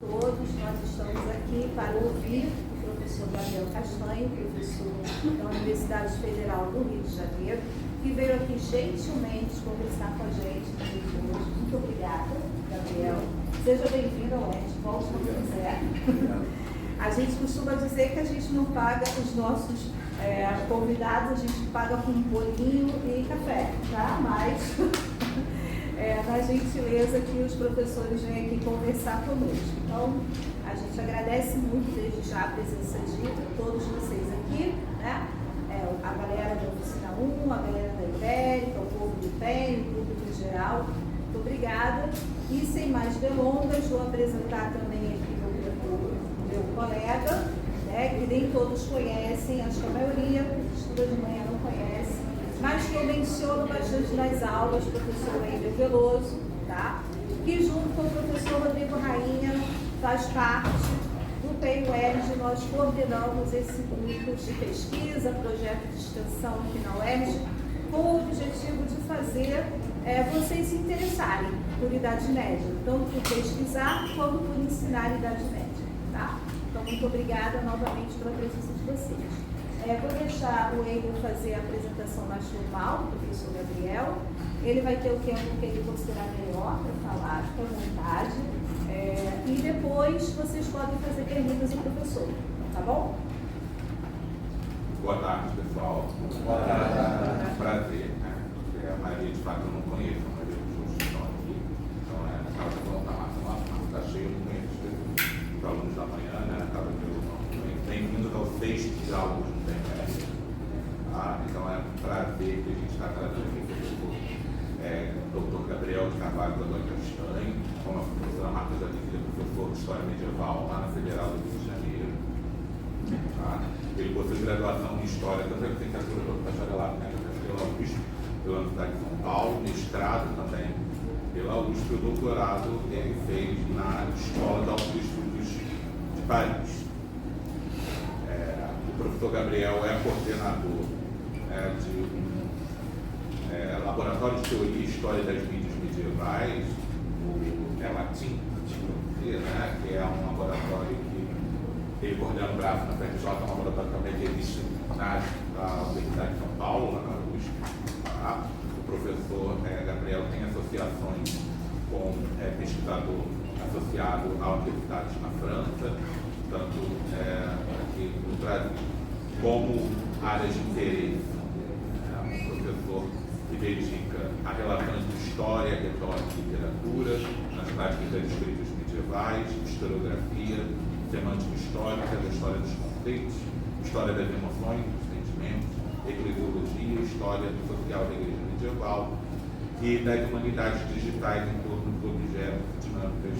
Todos nós estamos aqui para ouvir o professor Gabriel Castanho, professor da Universidade Federal do Rio de Janeiro, que veio aqui gentilmente conversar com a gente hoje. Muito obrigada, Gabriel. Seja bem-vindo ao ET, volte quando quiser. A gente costuma dizer que a gente não paga os nossos convidados, a gente paga com bolinho e café, tá? Mas na gentileza que os professores vêm aqui conversar conosco. Então, a gente agradece muito desde já a presença de todos vocês aqui, né? A galera da Oficina 1, a galera da Ibérica, o povo do PEN, o público em geral. Muito obrigada. E sem mais delongas, vou apresentar também aqui o meu colega, né, que nem todos conhecem, acho que a maioria estuda de manhã não conhece, mas que eu menciono bastante nas aulas, o professor Wender Veloso, tá? Que junto com o professor Rodrigo Rainha faz parte do PEN-UERJ. Nós coordenamos esse grupo de pesquisa, projeto de extensão aqui na UERJ, com o objetivo de fazer vocês se interessarem por Idade Média, tanto por pesquisar quanto por ensinar Idade Média, tá? Então, muito obrigada novamente pela presença de vocês. Vou deixar o Wender fazer a apresentação mais formal do professor Gabriel. Ele vai ter o tempo que ele considerar melhor para falar, fique à vontade. E depois vocês podem fazer perguntas ao professor, tá bom? Boa tarde, pessoal. Boa tarde. Prazer, né? A maioria de fato eu não conheço, a maioria dos outros que estão aqui. Então, na casa de volta está cheio, eu não conheço os alunos da manhã, né? Na casa de bem-vindos ao sexto de aulas do PEN-UERJ. Então é um prazer que a gente está trazendo aqui o professor Dr. Gabriel de Carvalho Castanho, como a professora Marta já disse, professor de História Medieval lá na Federal do Rio de Janeiro. Ele possui graduação em História, tanto a licenciatura quanto a bacharelado, né? Pela USP, pela Universidade de São Paulo, mestrado também pela USP, o doutorado ele fez na Escola de Altos Estudos de Paris. O professor Gabriel é coordenador de um laboratório de teoria e história das mídias medievais, o Latim, né, que é um laboratório que ele coordena o braço na FRJ, é um laboratório também que existe na Universidade de São Paulo, lá na USP. O professor Gabriel tem associações com pesquisador associado a universidades na França, tanto aqui no Brasil, como áreas de interesse. Um professor que dedica a relações de história, retórica e literatura, nas práticas das escritas medievais, historiografia, semântica histórica, da história dos conceitos, história das emoções, dos sentimentos, eclesiologia, história social da igreja medieval e das humanidades digitais em torno dos objetos e dinâmicas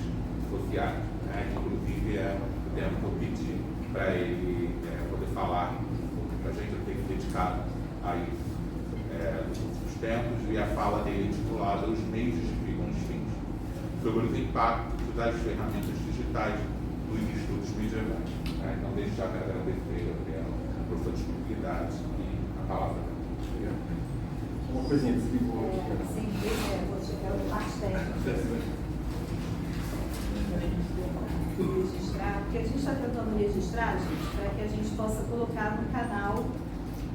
sociais, né? Que inclusive o tempo que eu pedi para ele poder falar para a gente, eu tenho dedicado a isso nos últimos tempos, e a fala dele titulada Os Meios Justificam os Fins, sobre os impactos das ferramentas digitais nos estudos medievais. Então, desde já quero agradecer, Gabriel, por sua disponibilidade e a palavra. Obrigado. Uma coisinha, desligou. Sim, vou chegar ao mais técnico. Registrar, porque a gente está tentando registrar, gente, para que a gente possa colocar no canal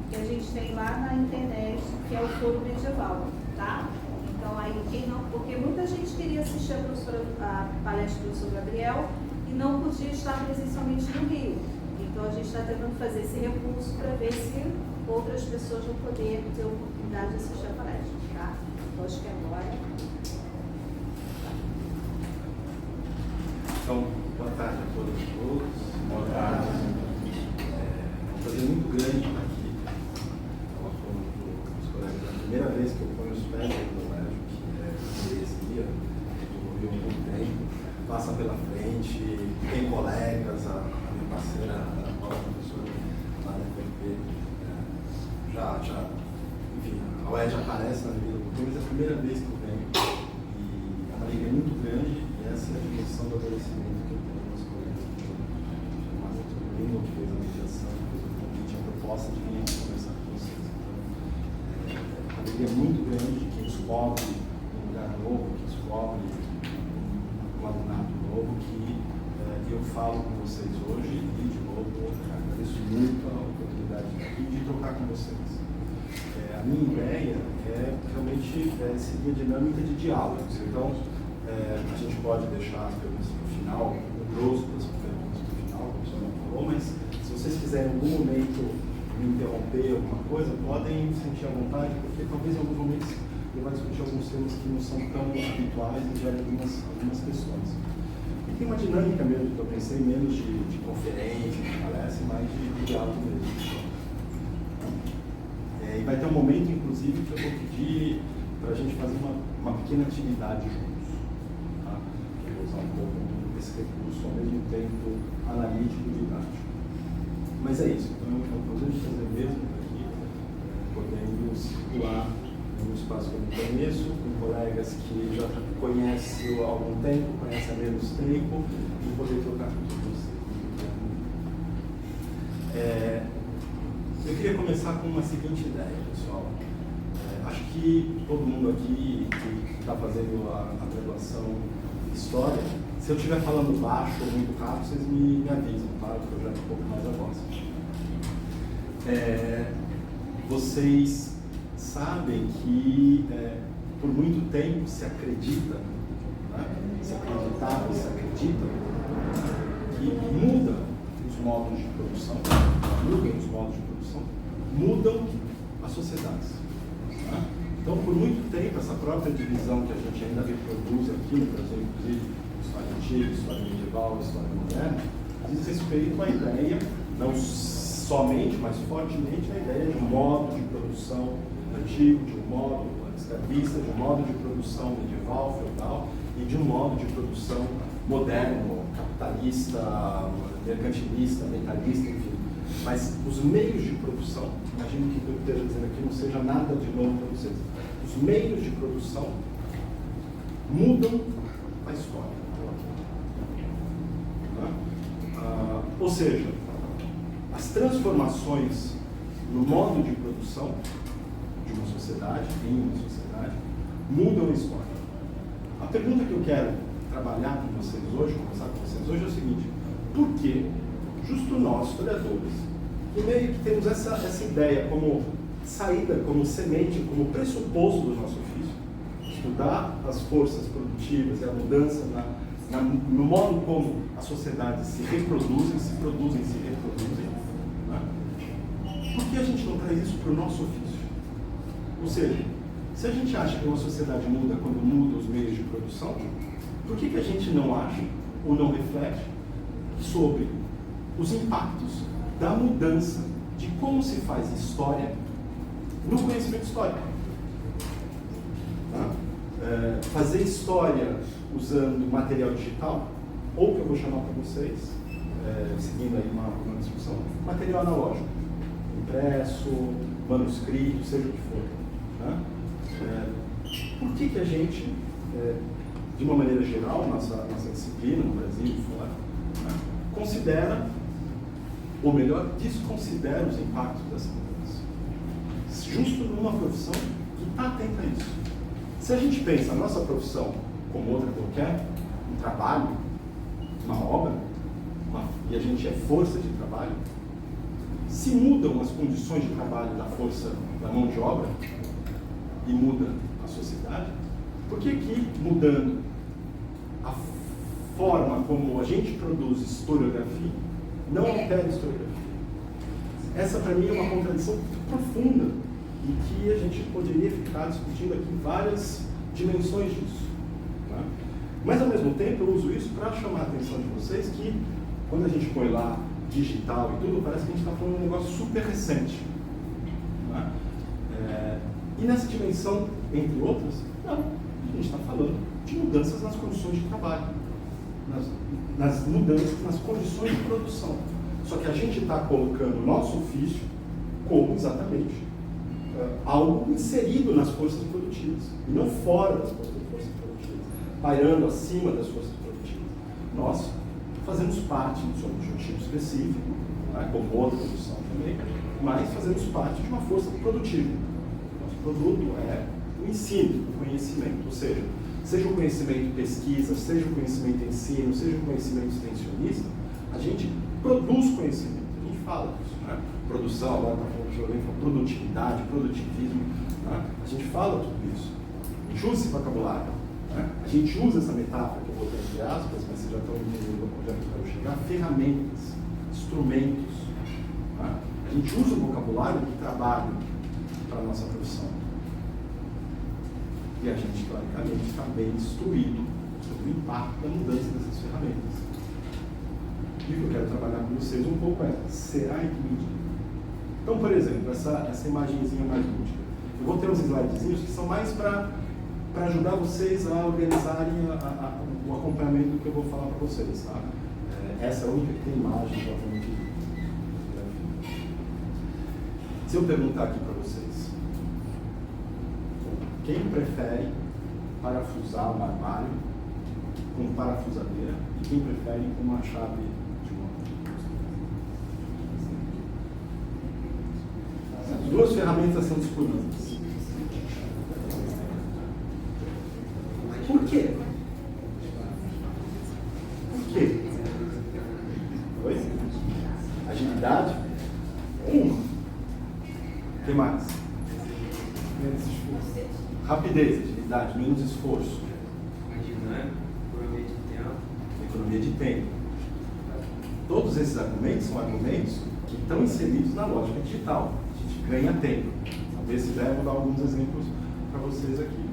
que a gente tem lá na internet, que é o Foro Medieval, tá? Então aí, quem não, porque muita gente queria assistir a palestra do professor Gabriel e não podia estar presencialmente no Rio. Então a gente está tentando fazer esse recurso para ver se outras pessoas vão poder ter a oportunidade de assistir a palestra, tá? Então acho que agora. Então, boa tarde a todas e todos. Boa tarde. É um prazer muito grande estar aqui. Nós fomos os colegas, a primeira vez que eu ponho os pés no colégio, que é esse dia, desenvolvi há muito tempo, passa pela frente, tem colegas, a minha parceira, a Paula, professora lá da FFP, enfim, a UERJ já aparece na vida do mas é a primeira vez que eu venho, e é uma alegria muito grande, e essa é a dimensão do agradecimento que eu tenho aos colegas. O Marcos Lino, que fez a mediação, fez o convite, a proposta de vir aqui conversar com vocês. Então, é uma alegria muito grande que descobre um lugar novo, que descobre um alunato novo, que falo com vocês hoje e, de novo, agradeço muito a oportunidade de aqui de trocar com vocês. A minha ideia é realmente seguir a dinâmica de diálogos. Então, a gente pode deixar as perguntas para o final, o grosso das perguntas para o final, como o senhor não falou, mas se vocês quiserem em algum momento me interromper alguma coisa, podem sentir à vontade, porque talvez em alguns momentos eu vá discutir alguns temas que não são tão habituais e gerem algumas questões. E tem uma dinâmica mesmo, que eu pensei menos de conferência, de palestra, mais de diálogo mesmo. E vai ter um momento, inclusive, que eu vou pedir para a gente fazer uma pequena atividade juntos. Tá? Eu vou usar um pouco desse recurso, ao mesmo tempo analítico e didático. Mas é isso. Então, é um prazer de fazer mesmo aqui, podendo circular num espaço que eu não conheço, com colegas que já conhecem há algum tempo, conhecem há menos tempo, e poder trocar com todos vocês. Eu queria começar com uma seguinte ideia, pessoal. Acho que todo mundo aqui que está fazendo a graduação de História, se eu estiver falando baixo ou muito rápido, vocês me avisam, tá? Eu projeto um pouco mais a voz. Vocês sabem que por muito tempo se acredita, né? Se acreditava e se acredita, que muda os modos de produção, mudam as sociedades. Né? Então, por muito tempo, essa própria divisão que a gente ainda reproduz aqui no Brasil, inclusive história antiga, história medieval, história moderna, diz respeito à ideia, não somente, mas fortemente, a ideia de um modo de produção antigo, de um modo escravista, de um modo de produção medieval, feudal, e de um modo de produção moderno, capitalista, mercantilista, metalista, enfim. Mas os meios de produção, imagino que o que eu esteja dizendo aqui não seja nada de novo para vocês. Os meios de produção mudam a história. Ou seja, as transformações no modo de produção de uma sociedade, em uma sociedade, mudam a história. A pergunta que eu quero trabalhar com vocês hoje, conversar com vocês hoje é o seguinte: por que justo nós, historiadores, que meio que temos essa ideia como saída, como semente, como pressuposto do nosso ofício, estudar as forças produtivas e a mudança no modo como as sociedades se reproduzem, se produzem, se reproduzem, né? Por que a gente não traz isso para o nosso ofício? Ou seja, se a gente acha que uma sociedade muda quando muda os meios de produção, por que a gente não acha ou não reflete sobre os impactos da mudança de como se faz história no conhecimento histórico? Tá? Fazer história usando material digital, ou que eu vou chamar para vocês, seguindo aí uma discussão, material analógico, impresso, manuscrito, seja o que for. Tá? Por que a gente, de uma maneira geral, nossa disciplina no Brasil e fora, né, considera, ou melhor, desconsidera os impactos dessa mudança? Justo numa profissão que está atenta a isso. Se a gente pensa a nossa profissão como outra qualquer, um trabalho, uma obra, e a gente é força de trabalho, se mudam as condições de trabalho da força da mão de obra e muda a sociedade, por que mudando a forma como a gente produz historiografia não altera a historiografia? Essa para mim é uma contradição profunda em que a gente poderia ficar discutindo aqui várias dimensões disso. Né? Mas ao mesmo tempo eu uso isso para chamar a atenção de vocês que quando a gente põe lá digital e tudo, parece que a gente está falando de um negócio super recente. Né? E nessa dimensão, entre outras, não. A gente está falando de mudanças nas condições de trabalho, nas mudanças nas condições de produção. Só que a gente está colocando o nosso ofício como exatamente algo inserido nas forças produtivas, e não fora das forças produtivas, pairando acima das forças produtivas. Nós fazemos parte do seu objetivo específico, né, como outra produção também, mas fazemos parte de uma força produtiva. Nosso produto é o ensino, o conhecimento, ou seja, a seja o conhecimento pesquisa, seja o conhecimento ensino, seja o conhecimento extensionista, a gente produz conhecimento, a gente fala disso, né? Produção, agora está falando produtividade, produtivismo, né? A gente fala tudo isso, a gente usa esse vocabulário, né? A gente usa essa metáfora que eu botei entre aspas, mas vocês já estão entendendo onde é que eu quero chegar, ferramentas, instrumentos, né? A gente usa o vocabulário de trabalho para a nossa profissão. E a gente, teoricamente, está bem instruído sobre o impacto da mudança dessas ferramentas. E o que eu quero trabalhar com vocês um pouco é, será equilíbrio? Então, por exemplo, essa imagenzinha mais lúdica. Eu vou ter uns slidezinhos que são mais para ajudar vocês a organizarem o acompanhamento do que eu vou falar para vocês, tá? Essa é a única que tem imagem propriamente dita. Se eu perguntar aqui para vocês, quem prefere parafusar um armário com parafusadeira e quem prefere com uma chave de mão? As duas ferramentas são disponíveis. Por quê? Por quê? Oi? Agilidade? O que mais? Menos esforço. Rapidez, agilidade, menos esforço. Mais dinâmico, economia de tempo. Economia de tempo. Todos esses argumentos são argumentos que estão inseridos na lógica digital. A gente ganha tempo. Talvez se der, eu vou dar alguns exemplos para vocês aqui.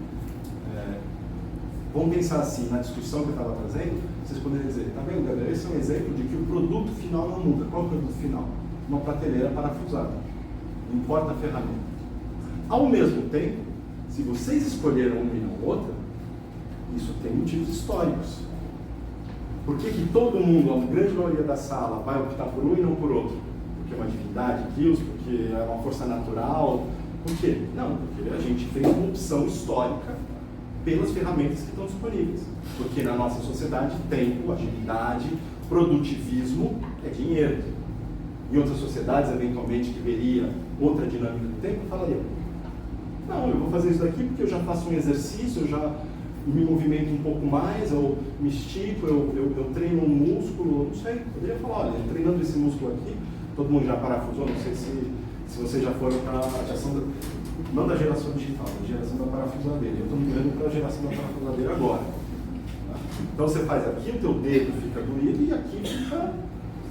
Vamos pensar assim, na discussão que eu estava trazendo, vocês poderiam dizer, tá vendo, galera? Esse é um exemplo de que o produto final não muda. Qual é o produto final? Uma prateleira parafusada. Não importa a ferramenta. Ao mesmo tempo, se vocês escolheram uma e não outra, isso tem motivos históricos. Por que todo mundo, a grande maioria da sala, vai optar por um e não por outro? Porque é uma divindade, Deus, porque é uma força natural? Por quê? Não, porque a gente fez uma opção histórica pelas ferramentas que estão disponíveis. Porque na nossa sociedade, tempo, agilidade, produtivismo é dinheiro. Em outras sociedades, eventualmente, que veria outra dinâmica do tempo, eu falaria, não, eu vou fazer isso daqui porque eu já faço um exercício, eu já me movimento um pouco mais, eu me estico, eu treino um músculo, não sei, eu poderia falar, olha, treinando esse músculo aqui, todo mundo já parafusou, não sei se vocês já foram para a geração, não da geração digital, da geração da parafusadeira, eu estou migrando para a geração da parafusadeira agora. Tá? Então você faz aqui, o teu dedo fica doído e aqui fica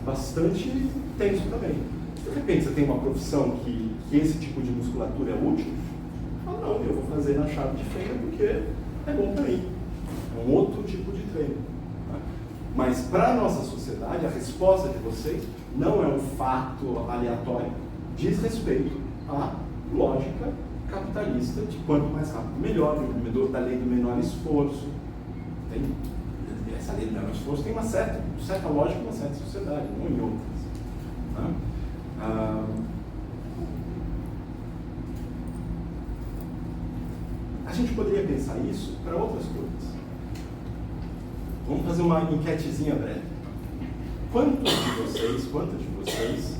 bastante tenso também. De repente você tem uma profissão que esse tipo de musculatura é útil, fala, não, eu vou fazer na chave de fenda porque é bom para mim. É um outro tipo de treino. Tá? Mas para a nossa sociedade, a resposta de vocês não é um fato aleatório. Diz respeito à lógica capitalista de quanto mais rápido melhor, da lei do menor esforço. Essa lei do menor esforço tem uma certa lógica em uma certa sociedade, não em outras. Tá? A gente poderia pensar isso para outras coisas. Vamos fazer uma enquetezinha breve. Quantos de vocês,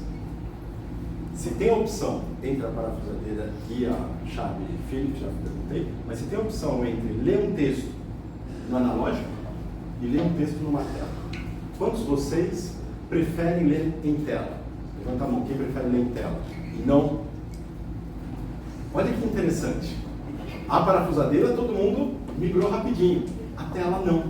se tem a opção entre a parafusadeira e a chave Phillips, já perguntei, mas se tem a opção entre ler um texto no analógico e ler um texto numa tela, quantos de vocês preferem ler em tela? Levanta a mão, quem prefere ler em tela? E não. Olha que interessante. A parafusadeira todo mundo migrou rapidinho. A tela não.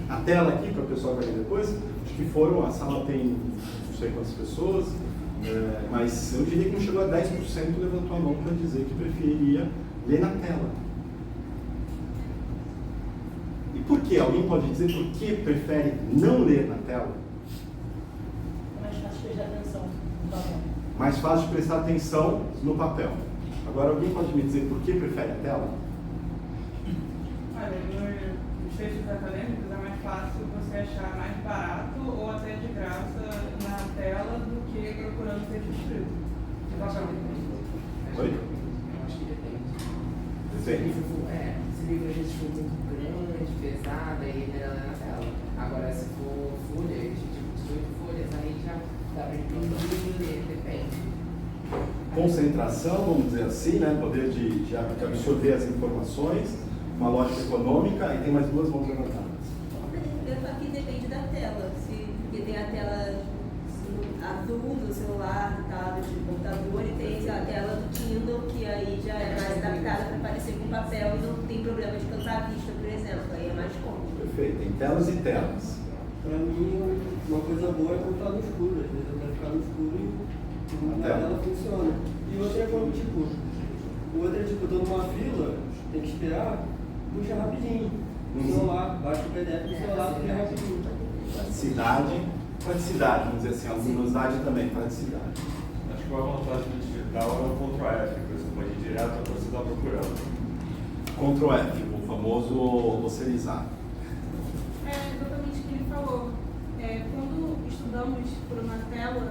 A tela aqui, para o pessoal que vai ver depois, acho que a sala tem não sei quantas pessoas, mas eu diria que não chegou a 10% levantou a mão para dizer que preferiria ler na tela. E por quê? Alguém pode dizer por que prefere não ler na tela? Mais fácil prestar atenção no papel. Mais fácil de prestar atenção no papel. Agora, alguém pode me dizer por que prefere a tela? Olha, nos textos acadêmicos é mais fácil você achar mais barato ou até de graça na tela do que procurando texto escrito. Oi? Eu acho que depende. Depende. Se o livro a gente for muito grande, pesado, aí ele é na tela. Agora, se for folha, tipo 18 folhas, aí já dá para imprimir e ler, depende. Concentração, vamos dizer assim, né? Poder de absorver as informações, uma lógica econômica e tem mais duas mãos levantadas. Aqui depende da tela, porque tem a tela azul do celular, tablet, do computador, e tem a tela do Kindle, que aí já é mais adaptada para parecer com papel e não tem problema de cansar a vista, por exemplo, aí é mais cômodo. Perfeito, tem telas e telas. Para mim, uma coisa boa é quando está no escuro, às vezes eu quero ficar no escuro e a tela funciona. E outra é quando, eu estou numa fila, tem que esperar, puxa rapidinho. No celular, baixa o PDF no celular, puxa rapidinho. Praticidade, vamos dizer assim, a luminosidade também, praticidade. Acho que uma vantagem do digital é o Ctrl F, que você pode ir direto ao que você está procurando. Ctrl F, o famoso vocalizar. É exatamente o que ele falou. Quando estudamos por uma tela,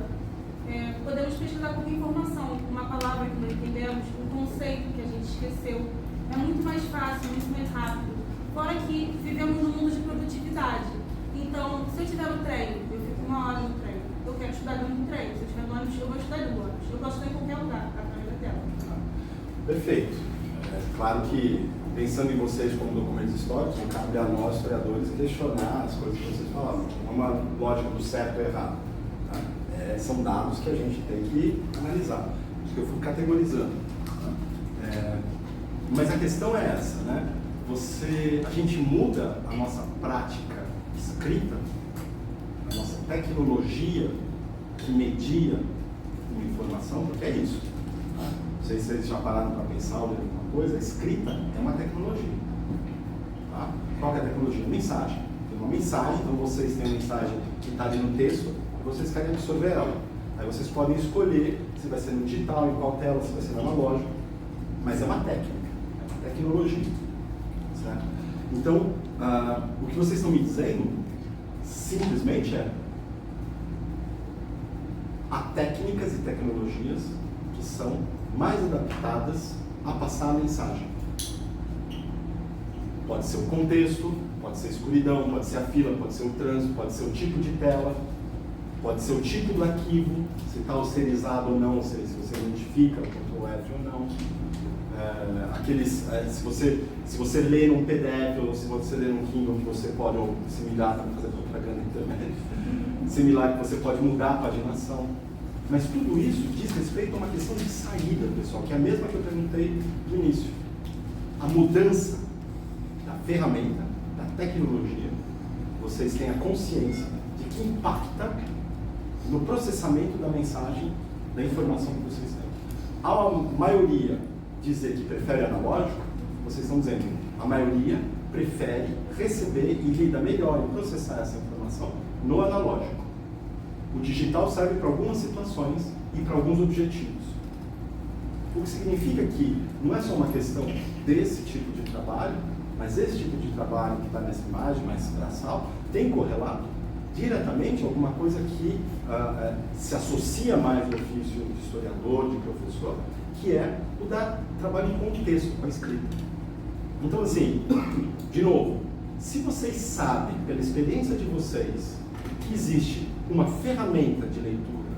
podemos pesquisar qualquer informação, uma palavra que não entendemos, um conceito que a gente esqueceu. É muito mais fácil, muito mais rápido. Fora que vivemos num mundo de produtividade. Então, se eu estiver no trem, eu fico 1 hora no trem. Eu quero estudar dentro do trem. Se eu estiver no ônibus, eu vou estudar no ônibus. Eu posso estudar em qualquer lugar, através da tela. Perfeito. É claro que, pensando em vocês como documentos históricos, não cabe a nós, historiadores, questionar as coisas que vocês falaram. Não é uma lógica do certo ou errado. Tá? São dados que a gente tem que analisar. Por isso que eu fui categorizando. Tá? Mas a questão é essa, né? A gente muda a nossa prática escrita, a nossa tecnologia que media uma informação, porque é isso. Tá? Não sei se vocês já pararam para pensar ou ler alguma coisa, a escrita é uma tecnologia. Tá? Qual que é a tecnologia? Mensagem. Tem uma mensagem, então vocês têm uma mensagem que está ali no texto e vocês querem absorver ela. Aí vocês podem escolher se vai ser no digital, em qual tela, se vai ser no analógico, mas é uma técnica, é uma tecnologia. Certo? Então, o que vocês estão me dizendo, simplesmente há técnicas e tecnologias que são mais adaptadas a passar a mensagem. Pode ser o contexto, pode ser a escuridão, pode ser a fila, pode ser o trânsito, pode ser o tipo de tela, pode ser o tipo do arquivo, se está austerizado ou não, se você identifica o Ctrl F ou não. Se você lê num PDF ou se você lê num Kindle, que você pode, ou similar, para fazer propaganda na internet, similar que você pode mudar a paginação. Mas tudo isso diz respeito a uma questão de saída, pessoal, que é a mesma que eu perguntei no início. A mudança da ferramenta, da tecnologia, vocês têm a consciência de que impacta no processamento da mensagem, da informação que vocês têm. A maioria dizer que prefere analógico, vocês estão dizendo a maioria prefere receber e lida melhor em processar essa informação no analógico. O digital serve para algumas situações e para alguns objetivos. O que significa que não é só uma questão desse tipo de trabalho, mas esse tipo de trabalho que está nessa imagem mais braçal tem correlato diretamente a alguma coisa que se associa mais ao ofício de historiador, de professor, que é o da trabalho em contexto com a escrita. Então, assim, de novo, se vocês sabem, pela experiência de vocês, que existe uma ferramenta de leitura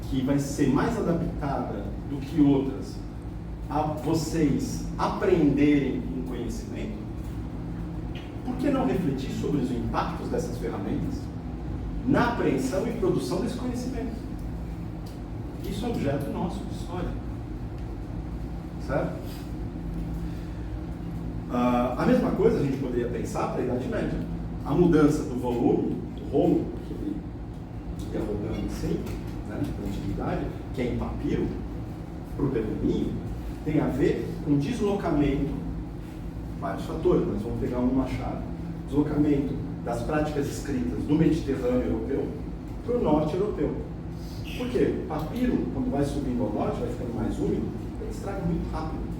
que vai ser mais adaptada do que outras a vocês aprenderem um conhecimento, por que não refletir sobre os impactos dessas ferramentas na apreensão e produção desse conhecimento? Isso é objeto nosso de história. Certo? A mesma coisa a gente poderia pensar para a Idade Média. A mudança do volume, do rolo, que ele ia rodando assim, né, da antiguidade, que é em papiro, para o pergaminho, tem a ver com deslocamento, vários fatores, mas vamos pegar uma chave. Deslocamento das práticas escritas do Mediterrâneo europeu para o norte europeu. Por quê? O papiro, quando vai subindo ao norte, vai ficando mais úmido, ele estraga muito rápido.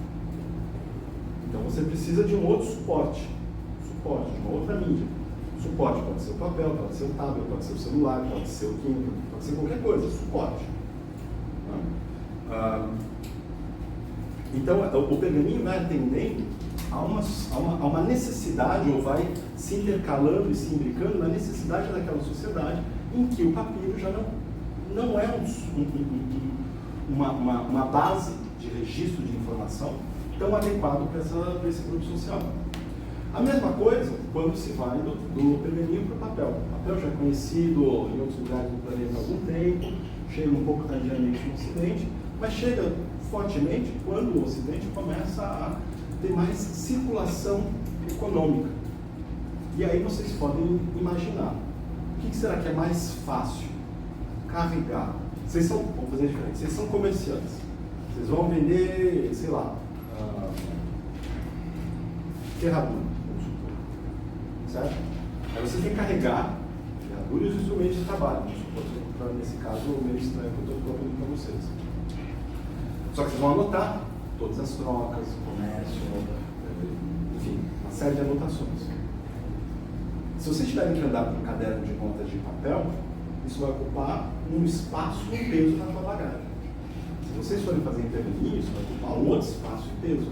Então você precisa de um outro suporte, de uma outra mídia. O suporte pode ser o papel, pode ser o tablet, pode ser o celular, pode ser o Kindle, pode ser qualquer coisa, suporte. Então o pergaminho vai atendendo a uma necessidade, ou vai se intercalando e se imbricando na necessidade daquela sociedade em que o papiro já não é uma base de registro de informação tão adequado para esse grupo social. A mesma coisa quando se vai do pergaminho para o papel. O papel já é conhecido em outros lugares do planeta há algum tempo, chega um pouco tardiamente no Ocidente, mas chega fortemente quando o Ocidente começa a ter mais circulação econômica. E aí vocês podem imaginar, o que será que é mais fácil? Carregar. Vocês são, vamos fazer diferente, vocês são comerciantes. Vocês vão vender, sei lá, ferradura, vamos supor. Certo? Aí vocês têm que carregar ferradura e os instrumentos de trabalho. Vamos supor, nesse caso, o meio estranho que eu estou propondo para vocês. Só que vocês vão anotar todas as trocas, o comércio, enfim, uma série de anotações. Se vocês tiverem que andar com um caderno de notas de papel, isso vai ocupar um espaço e um peso na sua bagagem. Se vocês forem fazer em pergaminho, isso vai ocupar um outro espaço e peso.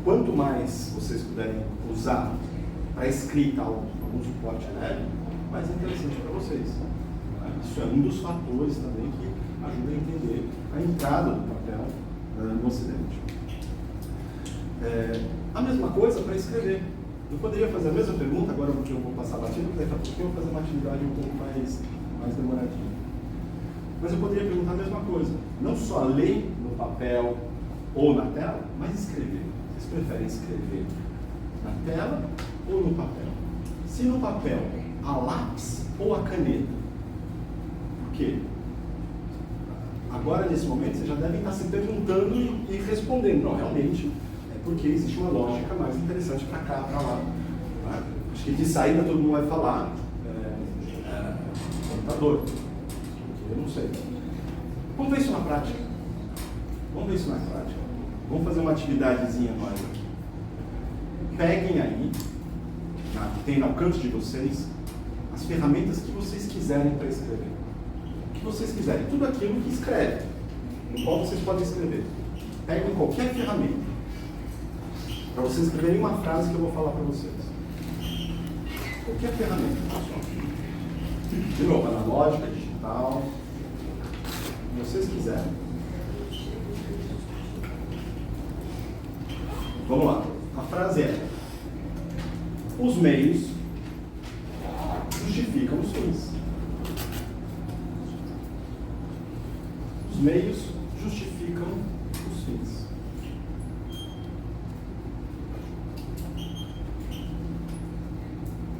Quanto mais vocês puderem usar para escrita algum suporte leve, mais interessante para vocês. Isso é um dos fatores também que ajuda a entender a entrada do papel no Ocidente. A mesma coisa para escrever. Eu poderia fazer a mesma pergunta, agora que eu vou passar batido, porque daqui a pouco eu vou fazer uma atividade um pouco mais demoradinha. Mas eu poderia perguntar a mesma coisa. Não só ler no papel ou na tela, mas escrever. Vocês preferem escrever na tela ou no papel? Se no papel, a lápis ou a caneta? Por quê? Agora, nesse momento, vocês já devem estar se perguntando e respondendo. Não, realmente, é porque existe uma lógica mais interessante para cá, para lá. Tá? Acho que de saída todo mundo vai falar computador. Eu não sei. Vamos ver isso na prática. Vamos fazer uma atividadezinha nós aqui. Peguem aí, tem no alcance de vocês, as ferramentas que vocês quiserem para escrever. O que vocês quiserem. Tudo aquilo que escreve, no qual vocês podem escrever. Peguem qualquer ferramenta para vocês escreverem uma frase que eu vou falar para vocês. Qualquer ferramenta. De novo, analógica, digital, o que vocês quiserem. Vamos lá. A frase é: os meios justificam os fins. Os meios justificam os fins.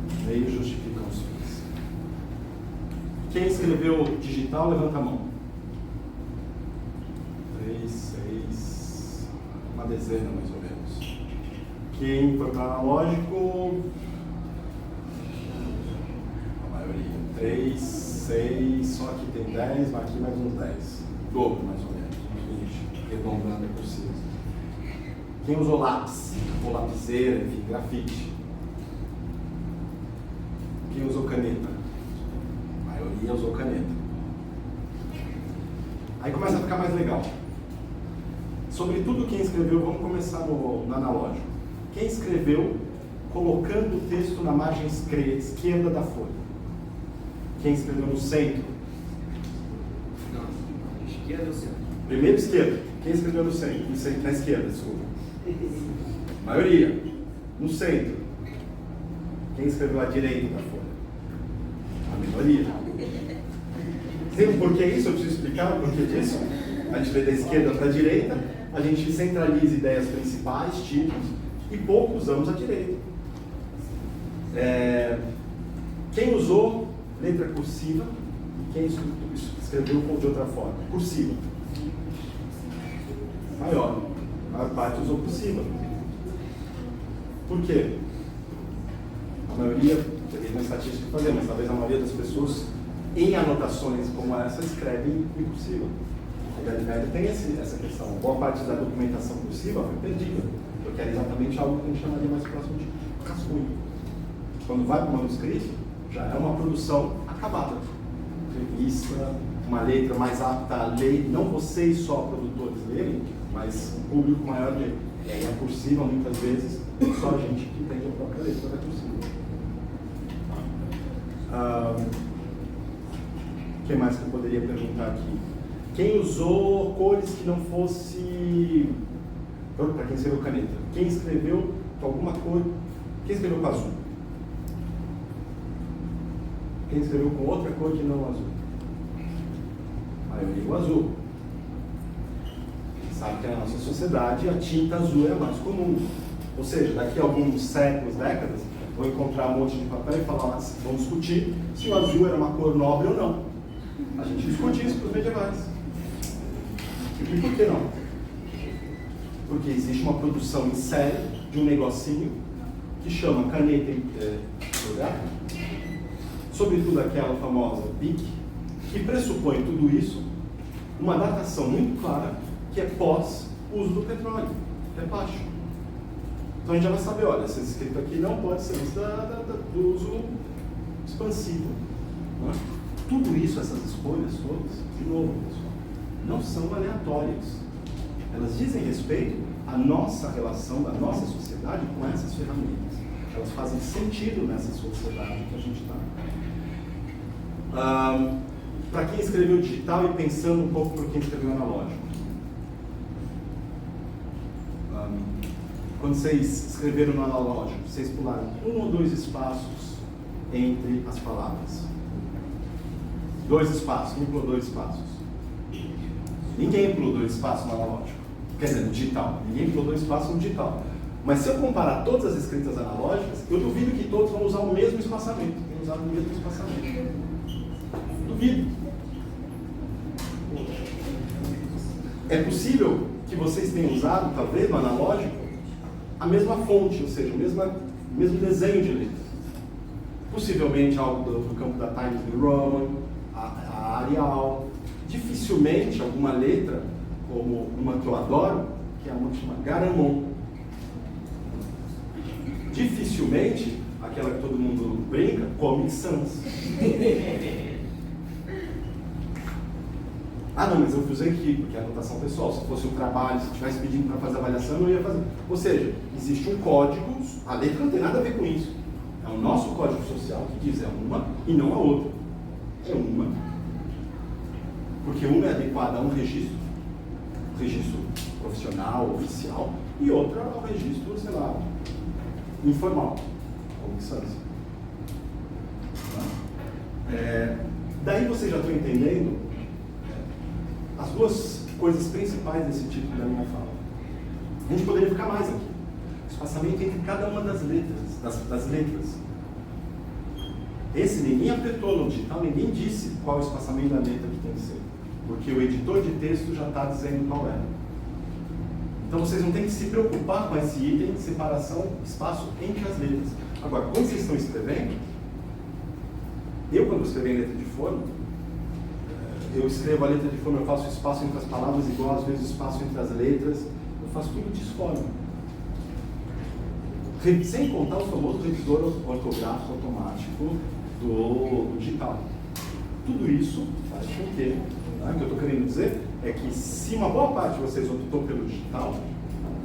Os meios justificam os fins. Quem escreveu digital, levanta a mão. 3, 6, uma dezena mais ou menos. Quem foi para analógico, a maioria. 3, 6, só aqui tem 10, mas aqui mais uns 10. Dobro mais ou menos, uns 20, arredondando é possível. Quem usou lápis, ou lapiseira, enfim, grafite? Quem usou caneta? A maioria usou caneta. Aí começa a ficar mais legal. Sobretudo quem escreveu, vamos começar no analógico. Quem escreveu colocando o texto na margem esquerda da folha? Quem escreveu no centro? Não, esquerda ou centro? Primeiro esquerda. Quem escreveu no centro? Na esquerda, desculpa. Maioria. No centro. Quem escreveu à direita da folha? A minoria. Tem por que isso? Eu preciso explicar o porquê disso. A gente vê da esquerda para a direita, a gente centraliza ideias principais, tipos, e pouco usamos a direita. Quem usou letra cursiva e quem escreveu de outra forma? Cursiva. A maior parte usou cursiva. Por quê? A maioria, teria uma estatística para fazer, mas talvez a maioria das pessoas, em anotações como essa, escrevem em cursiva. A Idade Média tem essa questão. Boa parte da documentação cursiva foi perdida, porque era exatamente algo que a gente chamaria mais próximo de rascunho. Quando vai para o manuscrito, já é uma produção acabada. Revista, uma letra mais apta a ler, não vocês só produtores lerem, mas um público maior de ler. E aí a cursiva, muitas vezes, só a gente que entende a própria letra da cursiva. O que mais que eu poderia perguntar aqui? Quem usou cores que não fosse... Para quem escreveu caneta. Quem escreveu com alguma cor Quem escreveu com azul? Quem escreveu com outra cor que não azul? A maioria o azul. Sabe que na nossa sociedade a tinta azul é a mais comum. Ou seja, daqui a alguns séculos, décadas, vou encontrar um monte de papel e falar, vamos discutir se o azul era uma cor nobre ou não. A gente discute isso para os medievais. E por que não? Porque existe uma produção em série de um negocinho que chama caneta fotográfica, sobretudo aquela famosa BIC, que pressupõe tudo isso, uma datação muito clara, que é pós uso do petróleo, que é baixo. Então a gente já vai saber, olha, esse escrito aqui não pode ser antes do uso expansivo. Não é? Tudo isso, essas escolhas todas, de novo, pessoal, não são aleatórias. Elas dizem respeito à nossa relação, da nossa sociedade com essas ferramentas. Elas fazem sentido nessa sociedade que a gente está. Para quem escreveu digital e pensando um pouco para quem escreveu analógico. Quando vocês escreveram no analógico, vocês pularam 1 ou 2 espaços entre as palavras? 2 espaços. Quem pulou 2 espaços? Ninguém pulou 2 espaços no analógico. Quer dizer, no digital. Ninguém pulou 2 espaços no digital. Mas se eu comparar todas as escritas analógicas, eu duvido que todos vão usar o mesmo espaçamento. Tem usado o mesmo espaçamento. Duvido. É possível que vocês tenham usado, talvez, no analógico, a mesma fonte, ou seja, o mesmo desenho de letra. Possivelmente algo do campo da Times New Roman, a Arial. Dificilmente alguma letra, como uma que eu adoro, que é uma que chama Garamond. Dificilmente aquela que todo mundo brinca, Comic Sans. Ah, não, mas eu usei aqui, porque é anotação pessoal. Se fosse um trabalho, se estivesse pedindo para fazer avaliação, eu ia fazer. Ou seja, existe um código, a letra não tem nada a ver com isso. É o nosso código social que diz é uma e não a outra. É uma. Porque uma é adequada a um registro profissional, oficial, e outra ao registro, sei lá, informal, como instância. Daí vocês já estão entendendo as duas coisas principais desse título da minha fala. A gente poderia ficar mais aqui. O espaçamento entre cada uma das letras, das letras. Esse ninguém apertou no digital, ninguém disse qual é o espaçamento da letra que tem que ser. Porque o editor de texto já está dizendo qual é. Então vocês não têm que se preocupar com esse item de separação, espaço entre as letras. Agora, quando vocês estão escrevendo, eu quando escrevo em letra de forma, eu escrevo a letra de forma, eu faço espaço entre as palavras igual, às vezes espaço entre as letras, eu faço tudo disforme. Sem contar o famoso revisor ortográfico automático do digital. Tudo isso faz com que, o que eu estou querendo dizer é que se uma boa parte de vocês optou pelo digital,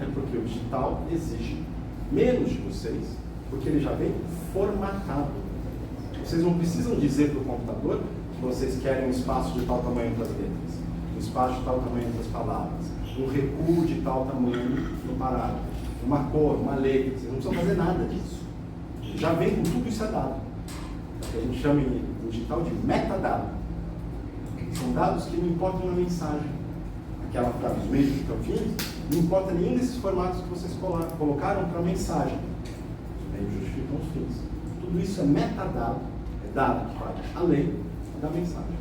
é porque o digital exige menos de vocês, porque ele já vem formatado. Vocês não precisam dizer para o computador que vocês querem um espaço de tal tamanho entre as letras, um espaço de tal tamanho entre as palavras, um recuo de tal tamanho no parágrafo, uma cor, uma letra. Vocês não precisam fazer nada disso. Já vem com tudo isso dado. Que a gente chama em digital de metadado. São dados que não importam na mensagem. Aquela frase, os meios ficam fins, não importa nenhum desses formatos que vocês colocaram para a mensagem. Os meios justificam os fins. Tudo isso é metadado, é dado que vai além da mensagem.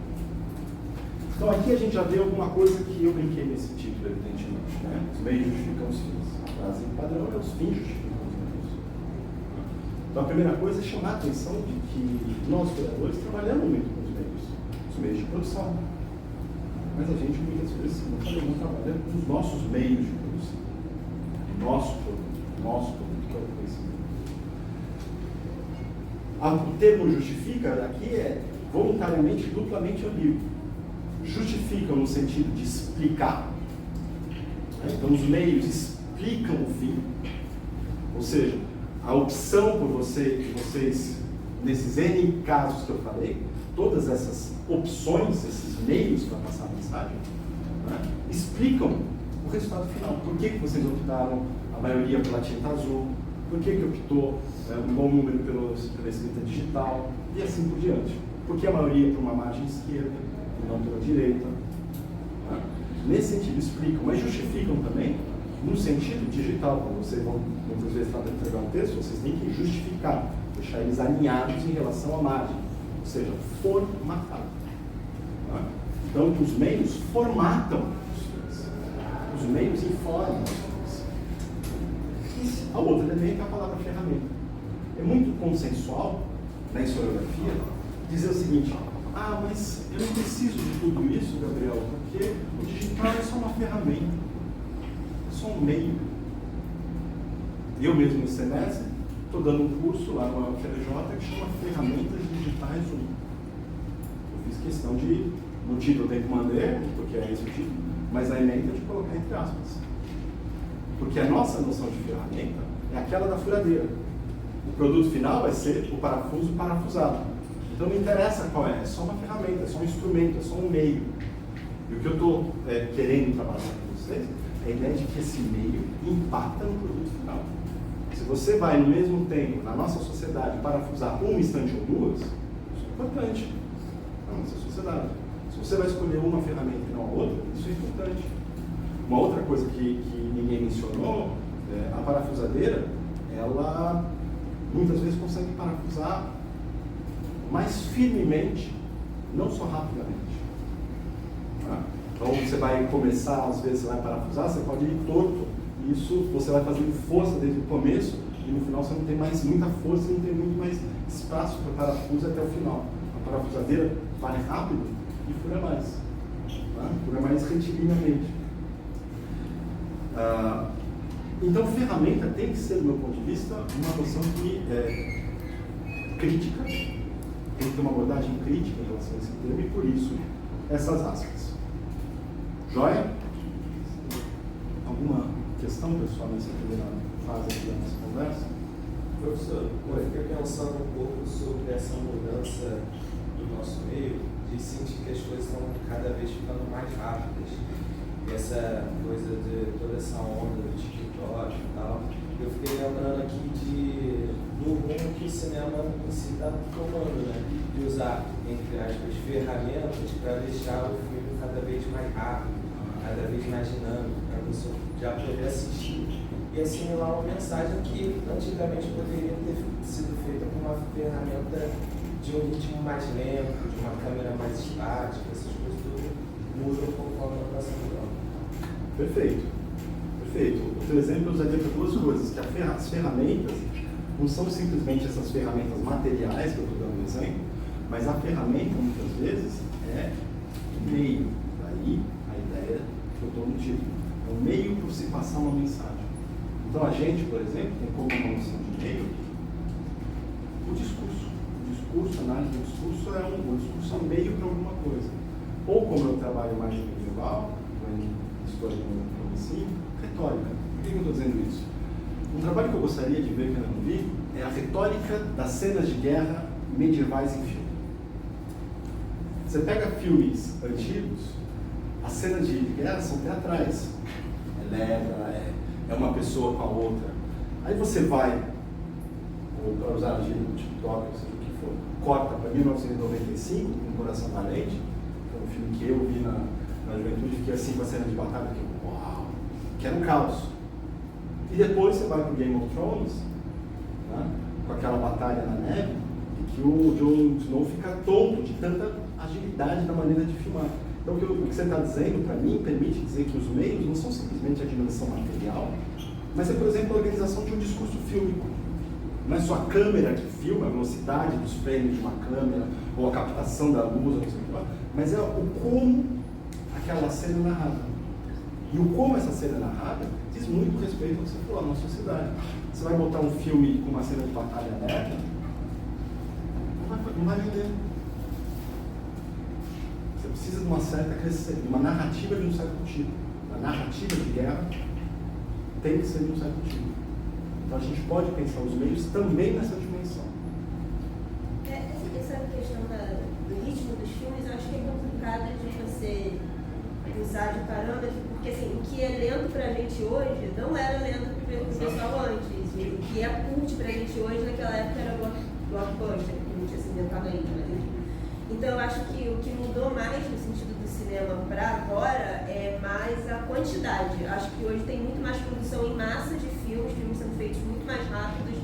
Então aqui a gente já vê alguma coisa que eu brinquei nesse título, evidentemente. Né? Os meios justificam os fins. A frase padrão é os fins justificam os meios. Então a primeira coisa é chamar a atenção de que nós, criadores, trabalhamos muito com os meios de produção. Mas a gente muitas vezes não trabalha com os nossos meios de produção. Nosso produto que é o conhecimento. O termo justifica aqui é voluntariamente, duplamente ambíguo. Justificam no sentido de explicar. Né? Então os meios explicam o fim. Ou seja, a opção por vocês, nesses N casos que eu falei, todas essas opções, esses meios para passar a mensagem, né, explicam o resultado final. Por que vocês optaram, a maioria, pela tinta azul? Por que optou um bom número pela escrita digital e assim por diante? Porque a maioria para uma margem esquerda e não pela direita. Tá? Nesse sentido explicam, mas justificam também no sentido digital. Quando vocês vão muitas vezes tratar de entregar um texto, vocês têm que justificar, deixar eles alinhados em relação à margem, ou seja, formatar. Tá? Então, os meios formatam os meios informam as coisas. E a outra elemento é a palavra ferramenta. É muito consensual na historiografia dizer o seguinte: mas eu não preciso de tudo isso, Gabriel, porque o digital é só uma ferramenta, é só um meio. Eu mesmo nesse semestre estou dando um curso lá no FRJ que chama Ferramentas Digitais 1. Eu fiz questão de, no título eu tenho que mandar, porque é esse o título, mas a emenda de colocar entre aspas. Porque a nossa noção de ferramenta é aquela da furadeira. O produto final vai ser o parafuso parafusado. Então não interessa qual é só uma ferramenta, é só um instrumento, é só um meio. E o que eu estou querendo trabalhar com vocês é a ideia de que esse meio impacta no produto final. Se você vai no mesmo tempo, na nossa sociedade, parafusar um instante ou duas, isso é importante na nossa sociedade. Se você vai escolher uma ferramenta e não a outra, isso é importante. Uma outra coisa que ninguém mencionou, a parafusadeira, ela muitas vezes consegue parafusar mais firmemente, não só rapidamente. Tá? Então você vai começar, às vezes você vai parafusar, você pode ir torto, e isso você vai fazendo força desde o começo, e no final você não tem mais muita força, não tem muito mais espaço para parafuso até o final. A parafusadeira vai rápido e fura mais. Tá? Fura mais retiliniamente. Então, ferramenta tem que ser, do meu ponto de vista, uma noção que é crítica, tem que ter uma abordagem crítica em relação a esse termo, e por isso, essas aspas. Joia? Alguma questão, pessoal, nessa primeira fase aqui da nossa conversa? Professor, eu fiquei pensando um pouco sobre essa mudança do nosso meio, de sentir que as coisas estão cada vez ficando mais rápidas. E essa coisa de toda essa onda do TikTok e tal, eu fiquei lembrando aqui do rumo que o cinema em si está tomando, né? De usar, entre aspas, ferramentas para deixar o filme cada vez mais rápido, cada vez mais dinâmico, para você já poder assistir e assimilar uma mensagem que antigamente poderia ter sido feita com uma ferramenta de um ritmo mais lento, de uma câmera mais estática, essas coisas tudo mudam conforme a nossa mudança. Perfeito. Perfeito. O teu exemplo eu usaria para duas coisas, que as ferramentas não são simplesmente essas ferramentas materiais que eu estou dando um exemplo, mas a ferramenta, muitas vezes, é o meio. Daí a ideia que eu estou no título. É um meio para se passar uma mensagem. Então a gente, por exemplo, tem como uma noção de meio o discurso. O discurso, a análise do discurso o discurso é um meio para alguma coisa. Ou como eu trabalho mais em medieval, em história do ensino, retórica. Por que eu estou dizendo isso? Um trabalho que eu gostaria de ver, que eu não vi, é a retórica das cenas de guerra medievais em filme. Você pega filmes antigos, as cenas de guerra são teatrais. É leva, é uma pessoa com a outra. Aí você vai, ou para usar a gíria do TikTok, ou seja o que for, corta para 1995, com o Coração Valente, que é um filme que eu vi na juventude, fiquei assim com a cena de batalha, que uau, que era um caos. E depois você vai para o Game of Thrones, né, com aquela batalha na neve, e que o Jon Snow fica tonto de tanta agilidade na maneira de filmar. Então o que você está dizendo, para mim, permite dizer que os meios não são simplesmente a dimensão material, mas é, por exemplo, a organização de um discurso fílmico. Não é só a câmera que filma, a velocidade dos frames de uma câmera, ou a captação da luz, ou não sei o que lá, mas é o como aquela cena é narrada. E o como essa cena é narrada diz muito respeito ao que você falou, à nossa sociedade. Você vai botar um filme com uma cena de batalha aberta, não vai vender. Você precisa de uma certa crescente, de uma narrativa de um certo tipo. A narrativa de guerra tem que ser de um certo tipo. Então a gente pode pensar os meios também nessa dimensão. Essa questão do ritmo dos filmes, eu acho que é complicado de você usar de parâmetro, porque assim, o que é lento pra gente hoje não era lento pro pessoal antes. O que é cult pra gente hoje, naquela época era blockbuster, que não tinha se inventado ainda, mas enfim. Então eu acho que o que mudou mais no sentido do cinema para agora é mais a quantidade. Acho que hoje tem muito mais produção em massa de filmes sendo feitos muito mais rápidos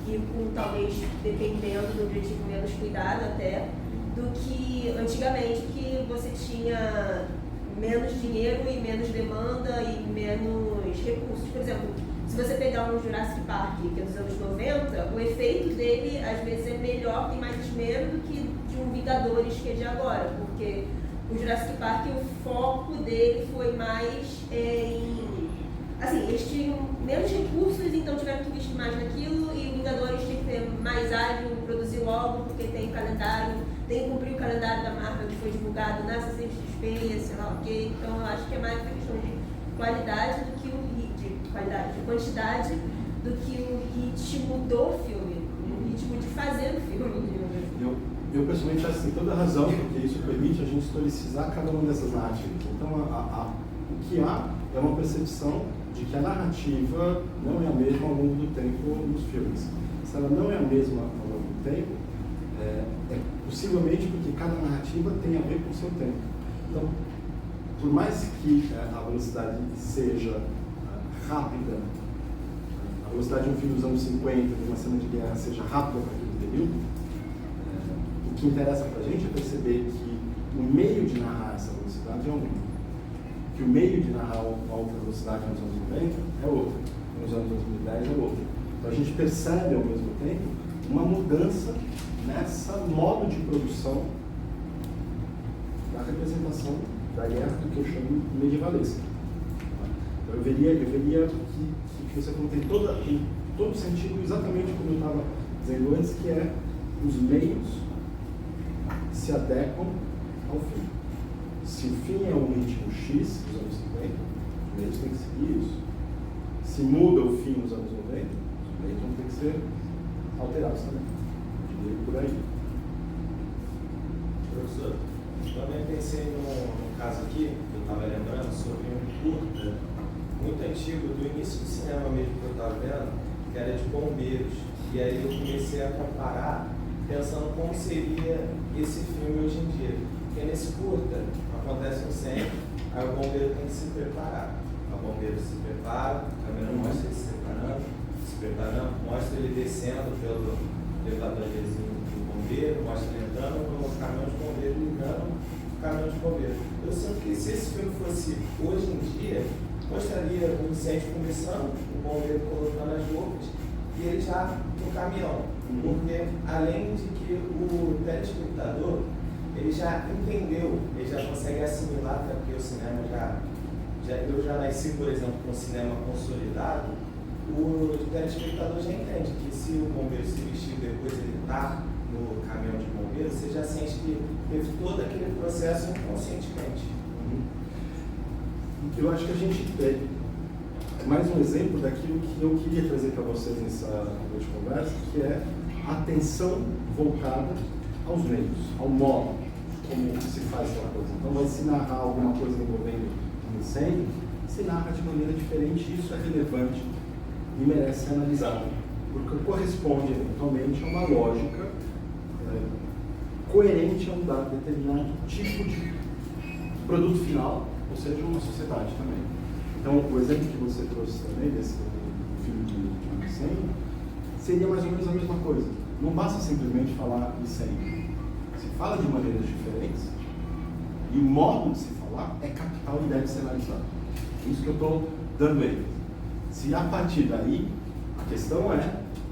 e com talvez, dependendo do objetivo, menos cuidado até, do que antigamente, que você tinha menos dinheiro e menos demanda e menos recursos. Por exemplo, se você pegar um Jurassic Park, que é dos anos 90, o efeito dele às vezes é melhor, tem mais esmero do que de um Vingadores que é de agora, porque o Jurassic Park, o foco dele foi mais em... Assim, eles tinham menos recursos, então tiveram que investir mais naquilo, e o Vingadores tinha que ter mais ágil, produzir logo, porque tem calendário, tem que cumprir o calendário da Marvel que foi divulgado na CCXP, sei lá o quê. Então eu acho que é mais uma questão de qualidade do que de quantidade do que o ritmo do filme, o ritmo de fazer o filme. Eu pessoalmente acho que tem toda a razão, porque isso permite a gente historicizar cada uma dessas narrativas. Então, o que há é uma percepção de que a narrativa não é a mesma ao longo do tempo nos filmes. Se ela não é a mesma ao longo do tempo, é possivelmente porque cada narrativa tem a ver com o seu tempo. Então, por mais que a velocidade seja rápida, a velocidade de um filme dos anos 50, de uma cena de guerra, seja rápida para aquele período, o que interessa para a gente é perceber que o meio de narrar essa velocidade é um, que o meio de narrar uma alta velocidade nos anos 90 é outro, nos anos 2010 é outro. Então a gente percebe ao mesmo tempo uma mudança nessa modo de produção da representação da guerra, do que eu chamo de medievalesca. Eu veria que você não tem todo sentido exatamente como eu estava dizendo antes, que é os meios se adequam ao fim. Se o fim é um ritmo X nos anos 50, os meios têm que seguir isso. Se muda o fim nos anos 90, os meios vão ter que ser alterados também. Eu diria por aí. Professor, também pensei num caso aqui, que eu estava lembrando, sobre um curta muito antigo, do início do cinema mesmo que eu estava vendo, que era de bombeiros. E aí eu comecei a comparar, pensando como seria esse filme hoje em dia. Porque nesse curta acontece um incêndio, aí o bombeiro tem que se preparar. O bombeiro se prepara, a câmera mostra ele se preparando, mostra ele descendo pelo elevadorzinho do bombeiro, mostra ele entrando no caminhão de bombeiro, ligando o caminhão de bombeiro. Eu sinto que se esse filme fosse hoje em dia, mostraria o incêndio começando, o bombeiro colocando as roupas e ele já no caminhão. Porque além de que o telespectador, ele já entendeu, ele já consegue assimilar, até porque o cinema eu já nasci, por exemplo, com o cinema consolidado, o telespectador já entende que se o bombeiro se vestiu depois ele está no caminhão de bombeiro, você já sente que teve todo aquele processo inconscientemente. Eu acho que a gente tem mais um exemplo daquilo que eu queria trazer para vocês nessa noite de conversa, que é a atenção voltada aos meios, ao modo como se faz aquela coisa. Então, vai se narrar alguma coisa envolvendo um incêndio, se narra de maneira diferente, isso é relevante e merece ser analisado, porque corresponde eventualmente a uma lógica coerente a um dado determinado tipo de produto final, ou seja, uma sociedade também. Então, o exemplo que você trouxe também desse filme de incêndio seria mais ou menos a mesma coisa. Não basta simplesmente falar incêndio. Se fala de maneiras diferentes e o modo de se falar é capital e deve ser analisado. É isso que eu estou dando ênfase. Se a partir daí, a questão é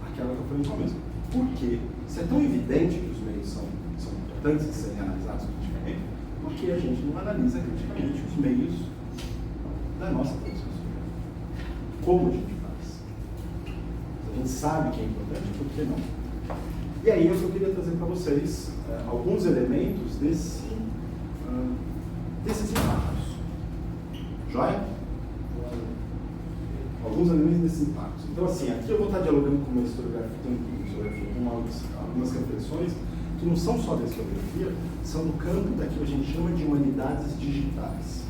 aquela que eu falei no começo. Por quê? Se é tão evidente que os meios são importantes de serem analisados criticamente, por que a gente não analisa criticamente os meios da nossa produção social? Como a gente faz? Se a gente sabe que é importante, por que não? E aí eu só queria trazer para vocês alguns elementos desses impactos. Joia? Alguns elementos desses impactos. Então, assim, aqui eu vou estar dialogando com uma historiografia, com algumas reflexões que não são só da historiografia, são do campo daquilo que a gente chama de humanidades digitais.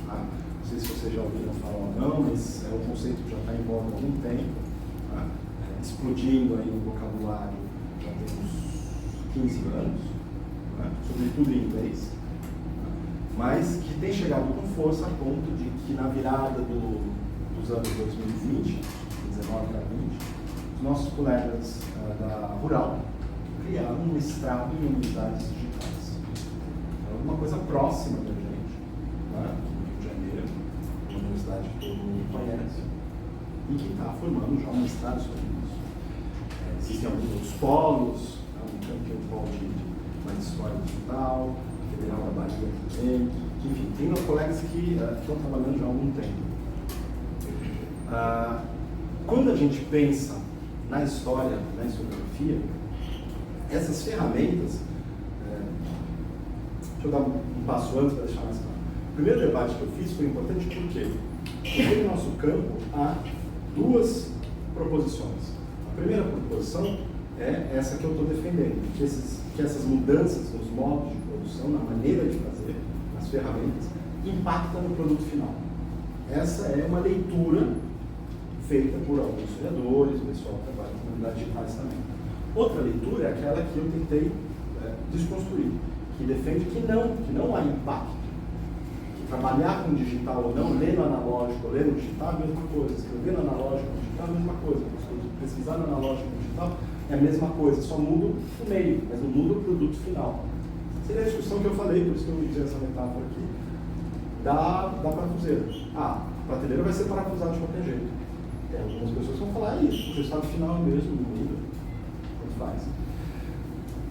Tá? Não sei se vocês já ouviram falar ou não, mas é um conceito que já está em voga há algum tempo. né? Explodindo aí no vocabulário já tem uns 15 anos, né? Sobretudo em inglês, mas que tem chegado com força a ponto de que na virada dos anos 2020, 19 para 20, os nossos colegas da Rural criaram um mestrado em humanidades digitais. É uma coisa próxima da gente, né? No Rio de Janeiro, uma universidade que todo mundo conhece, e que está formando já um mestrado sobre isso. Existem alguns outros polos, tem um polo de mais história digital, a Federal da Bahia também, enfim, tem colegas que estão trabalhando já há algum tempo. Quando a gente pensa na história, na historiografia, essas ferramentas, deixa eu dar um passo antes para deixar mais claro. O primeiro debate que eu fiz foi importante porque no nosso campo há duas proposições. A primeira proposição é essa que eu estou defendendo, que essas mudanças nos modos de produção, na maneira de fazer, nas ferramentas, impactam no produto final. Essa é uma leitura feita por alguns historiadores, o pessoal que trabalha com comunidades digitais também. Outra leitura é aquela que eu tentei desconstruir, que defende que não há impacto, que trabalhar com digital ou não, ler no analógico ou ler no digital é a mesma coisa, escrever no analógico ou no digital é a mesma coisa, pesquisar no analógico ou no digital é a mesma coisa, só muda o meio, mas não muda o produto final. Seria a discussão que eu falei, por isso que eu usei essa metáfora aqui, da parafuseira. A prateleira vai ser parafusada de qualquer jeito. Tem algumas pessoas que vão falar isso, o resultado final é mesmo, não muda, tanto faz.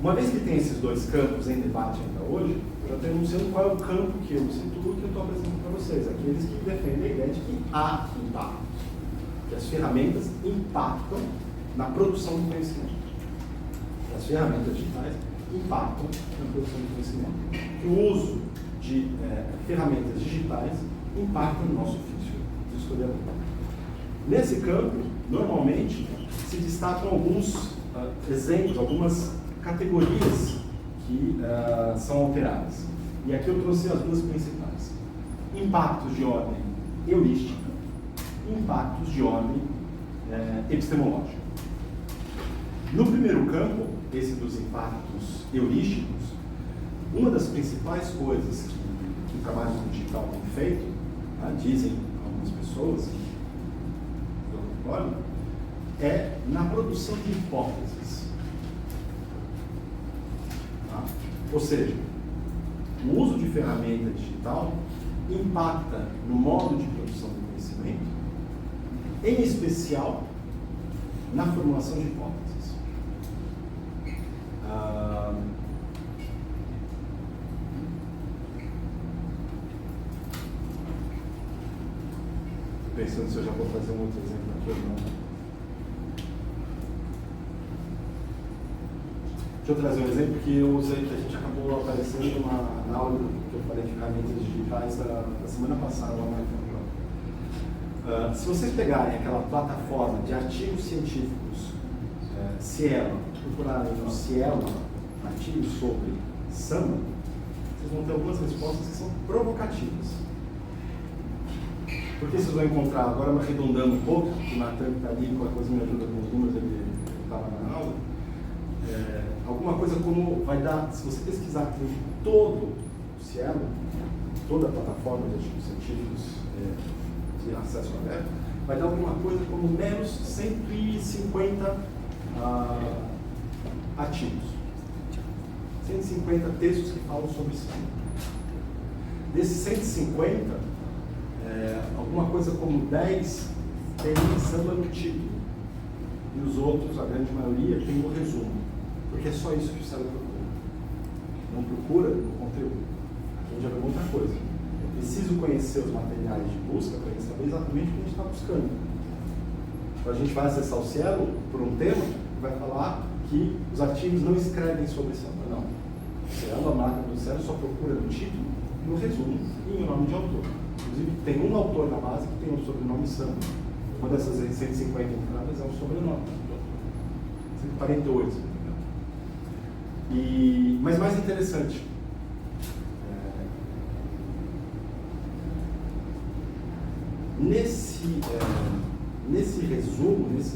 Uma vez que tem esses dois campos em debate ainda hoje, eu já estou enunciando qual é o campo que eu situo, que eu estou apresentando para vocês, aqueles que defendem a ideia de que há impacto, que as ferramentas impactam na produção do conhecimento. As ferramentas digitais impactam na produção do conhecimento. Que o uso de ferramentas digitais impacta no nosso ofício de historiador. Nesse campo, normalmente, se destacam alguns exemplos, algumas categorias que são alteradas. E aqui eu trouxe as duas principais. Impactos de ordem heurística, impactos de ordem epistemológica. No primeiro campo, esse dos impactos heurísticos, uma das principais coisas que o trabalho digital tem feito, dizem algumas pessoas, eu concordo, é na produção de hipóteses. Ou seja, o uso de ferramenta digital impacta no modo de produção do conhecimento, em especial na formulação de hipóteses. Pensando se eu já vou fazer um outro exemplo aqui ou não. Deixa eu trazer um exemplo que eu usei, que a gente acabou aparecendo na aula que eu falei de ferramentas digitais da semana passada lá na Campo. Se vocês pegarem aquela plataforma de artigos científicos, Cielo, procurarem no Cielo artigos sobre samba, vocês vão ter algumas respostas que são provocativas. Porque vocês vão encontrar, agora arredondando um pouco, o Natan está ali, qualquer coisa me ajuda com os números, ele estava na aula, alguma coisa como vai dar, se você pesquisar em todo o Cielo, toda a plataforma de artigos científicos de acesso aberto, vai dar alguma coisa como menos 150 artigos. 150 textos que falam sobre samba. Desses 150, alguma coisa como 10 tem samba no título. E os outros, a grande maioria, tem no resumo. Porque é só isso que o cérebro procura. Não procura no conteúdo. Aqui a gente já vê muita coisa. Eu preciso conhecer os materiais de busca para saber exatamente o que a gente está buscando. Então a gente vai acessar o Cielo por um tema e vai falar que os artigos não escrevem sobre samba. Não. O Cielo, a marca do Cielo, só procura no título, no resumo e no nome de autor. Inclusive, tem um autor na base que tem o sobrenome samba. Uma dessas 150 entradas é o sobrenome do autor. 148, se não me engano. Mas mais interessante, nesses resumos,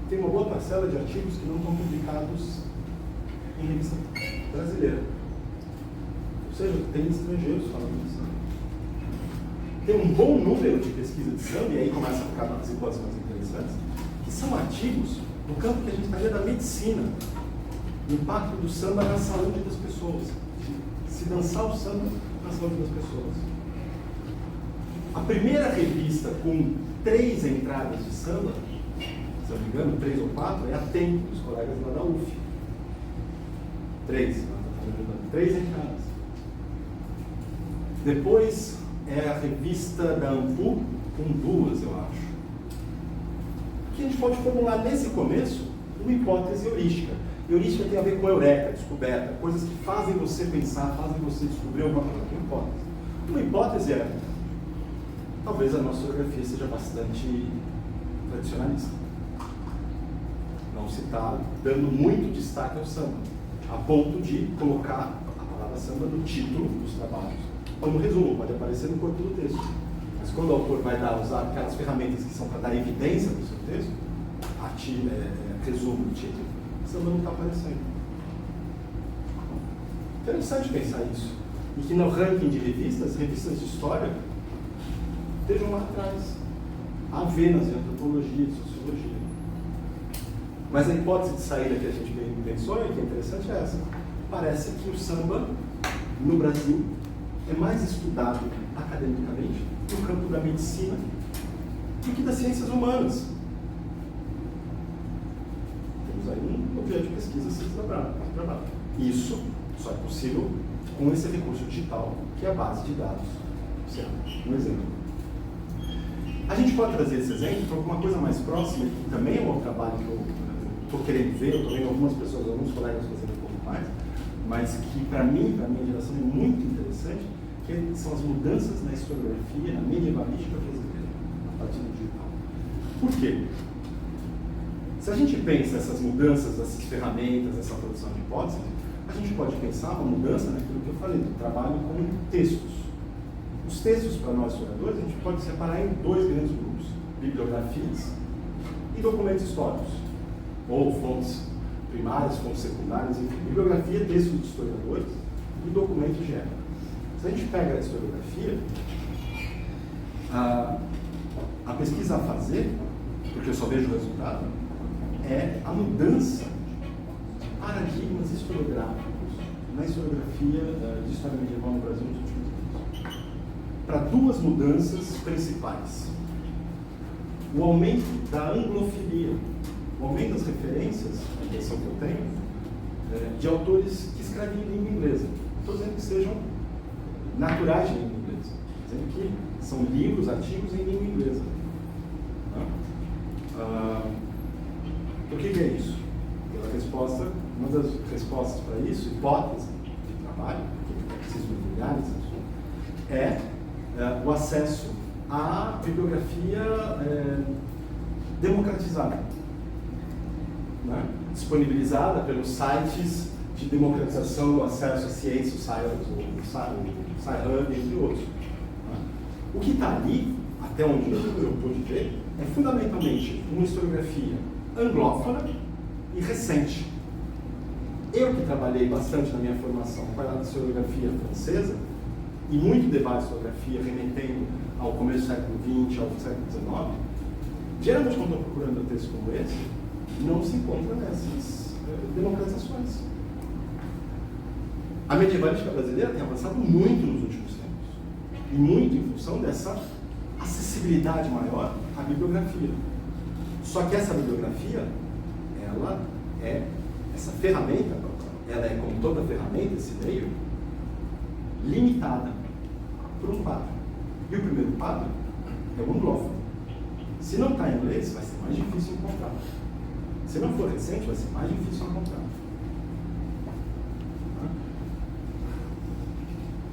tem uma boa parcela de artigos que não estão publicados em revista brasileira. Ou seja, tem estrangeiros falando isso. Tem um bom número de pesquisa de samba, e aí começa a ficar as hipóteses mais interessantes, que são artigos no campo que a gente está vendo da medicina, o impacto do samba na saúde das pessoas, se dançar o samba na saúde das pessoas. A primeira revista com 3 entradas de samba, se não me engano, 3 ou 4, é a Tempo, dos colegas lá da UF. 3 entradas. Depois é a revista da Ampu, com 2, eu acho. O que a gente pode formular nesse começo? Uma hipótese heurística. Heurística tem a ver com eureka, descoberta, coisas que fazem você pensar, fazem você descobrir alguma coisa. Uma hipótese. Uma hipótese é, talvez a nossa historiografia seja bastante tradicionalista. Não se está dando muito destaque ao samba, a ponto de colocar a palavra samba no título dos trabalhos. Como resumo, pode aparecer no corpo do texto. Mas quando o autor vai usar aquelas ferramentas que são para dar evidência do seu texto, resumo do título, o samba não está aparecendo. Interessante pensar isso. E que no ranking de revistas de história, estejam lá atrás. Há venas de antropologia, de sociologia. Mas a hipótese de saída que a gente pensou, e que é interessante, é essa. Parece que o samba, no Brasil, é mais estudado academicamente no campo da medicina do que das ciências humanas. Temos aí um objeto de pesquisa a ser trabalhado. Isso só é possível com esse recurso digital, que é a base de dados. Um exemplo. A gente pode trazer esse exemplo para alguma coisa mais próxima, que também é um trabalho que eu estou querendo ver, eu estou vendo algumas pessoas, alguns colegas fazendo um pouco mais, mas que para mim, para a minha geração, é muito interessante, que são as mudanças na historiografia, na medievalística brasileira, a partir do digital. Por quê? Se a gente pensa essas mudanças, essas ferramentas, essa produção de hipóteses, a gente pode pensar uma mudança naquilo que eu falei, do trabalho com textos. Os textos, para nós historiadores, a gente pode separar em 2 grandes grupos: bibliografias e documentos históricos, ou fontes primárias, fontes secundárias, enfim. Bibliografia, textos de historiadores e documentos de época. Se a gente pega a historiografia, a pesquisa a fazer, porque eu só vejo o resultado, é a mudança de paradigmas historiográficos na historiografia de história medieval no Brasil nos últimos anos. Para 2 mudanças principais. O aumento da anglofilia, o aumento das referências, a impressão que eu tenho, de autores que escrevem em língua inglesa. Estou dizendo que sejam naturais de língua inglesa, dizendo que são livros, artigos em língua inglesa. O que é isso? Uma das respostas para isso, hipótese de trabalho, que é preciso mergulhar nesse assunto, é o acesso à bibliografia democratizada, né? Disponibilizada pelos sites de democratização do acesso à ciência, o Sci-Hub, entre outros. O que está ali, até onde eu pude ver, é fundamentalmente uma historiografia anglófona e recente. Eu que trabalhei bastante na minha formação com a historiografia francesa, e muito debate de historiografia remetendo ao começo do século XX, ao século XIX, geralmente quando estou procurando textos como esse, não se encontra nessas democratizações. A medievalística brasileira tem avançado muito nos últimos tempos, e muito em função dessa acessibilidade maior à bibliografia. Só que essa bibliografia, ela é essa ferramenta, ela é, como toda ferramenta, esse meio, limitada por um quadro. E o primeiro quadro é o anglófono. Se não está em inglês, vai ser mais difícil encontrar. Se não for recente, vai ser mais difícil encontrar.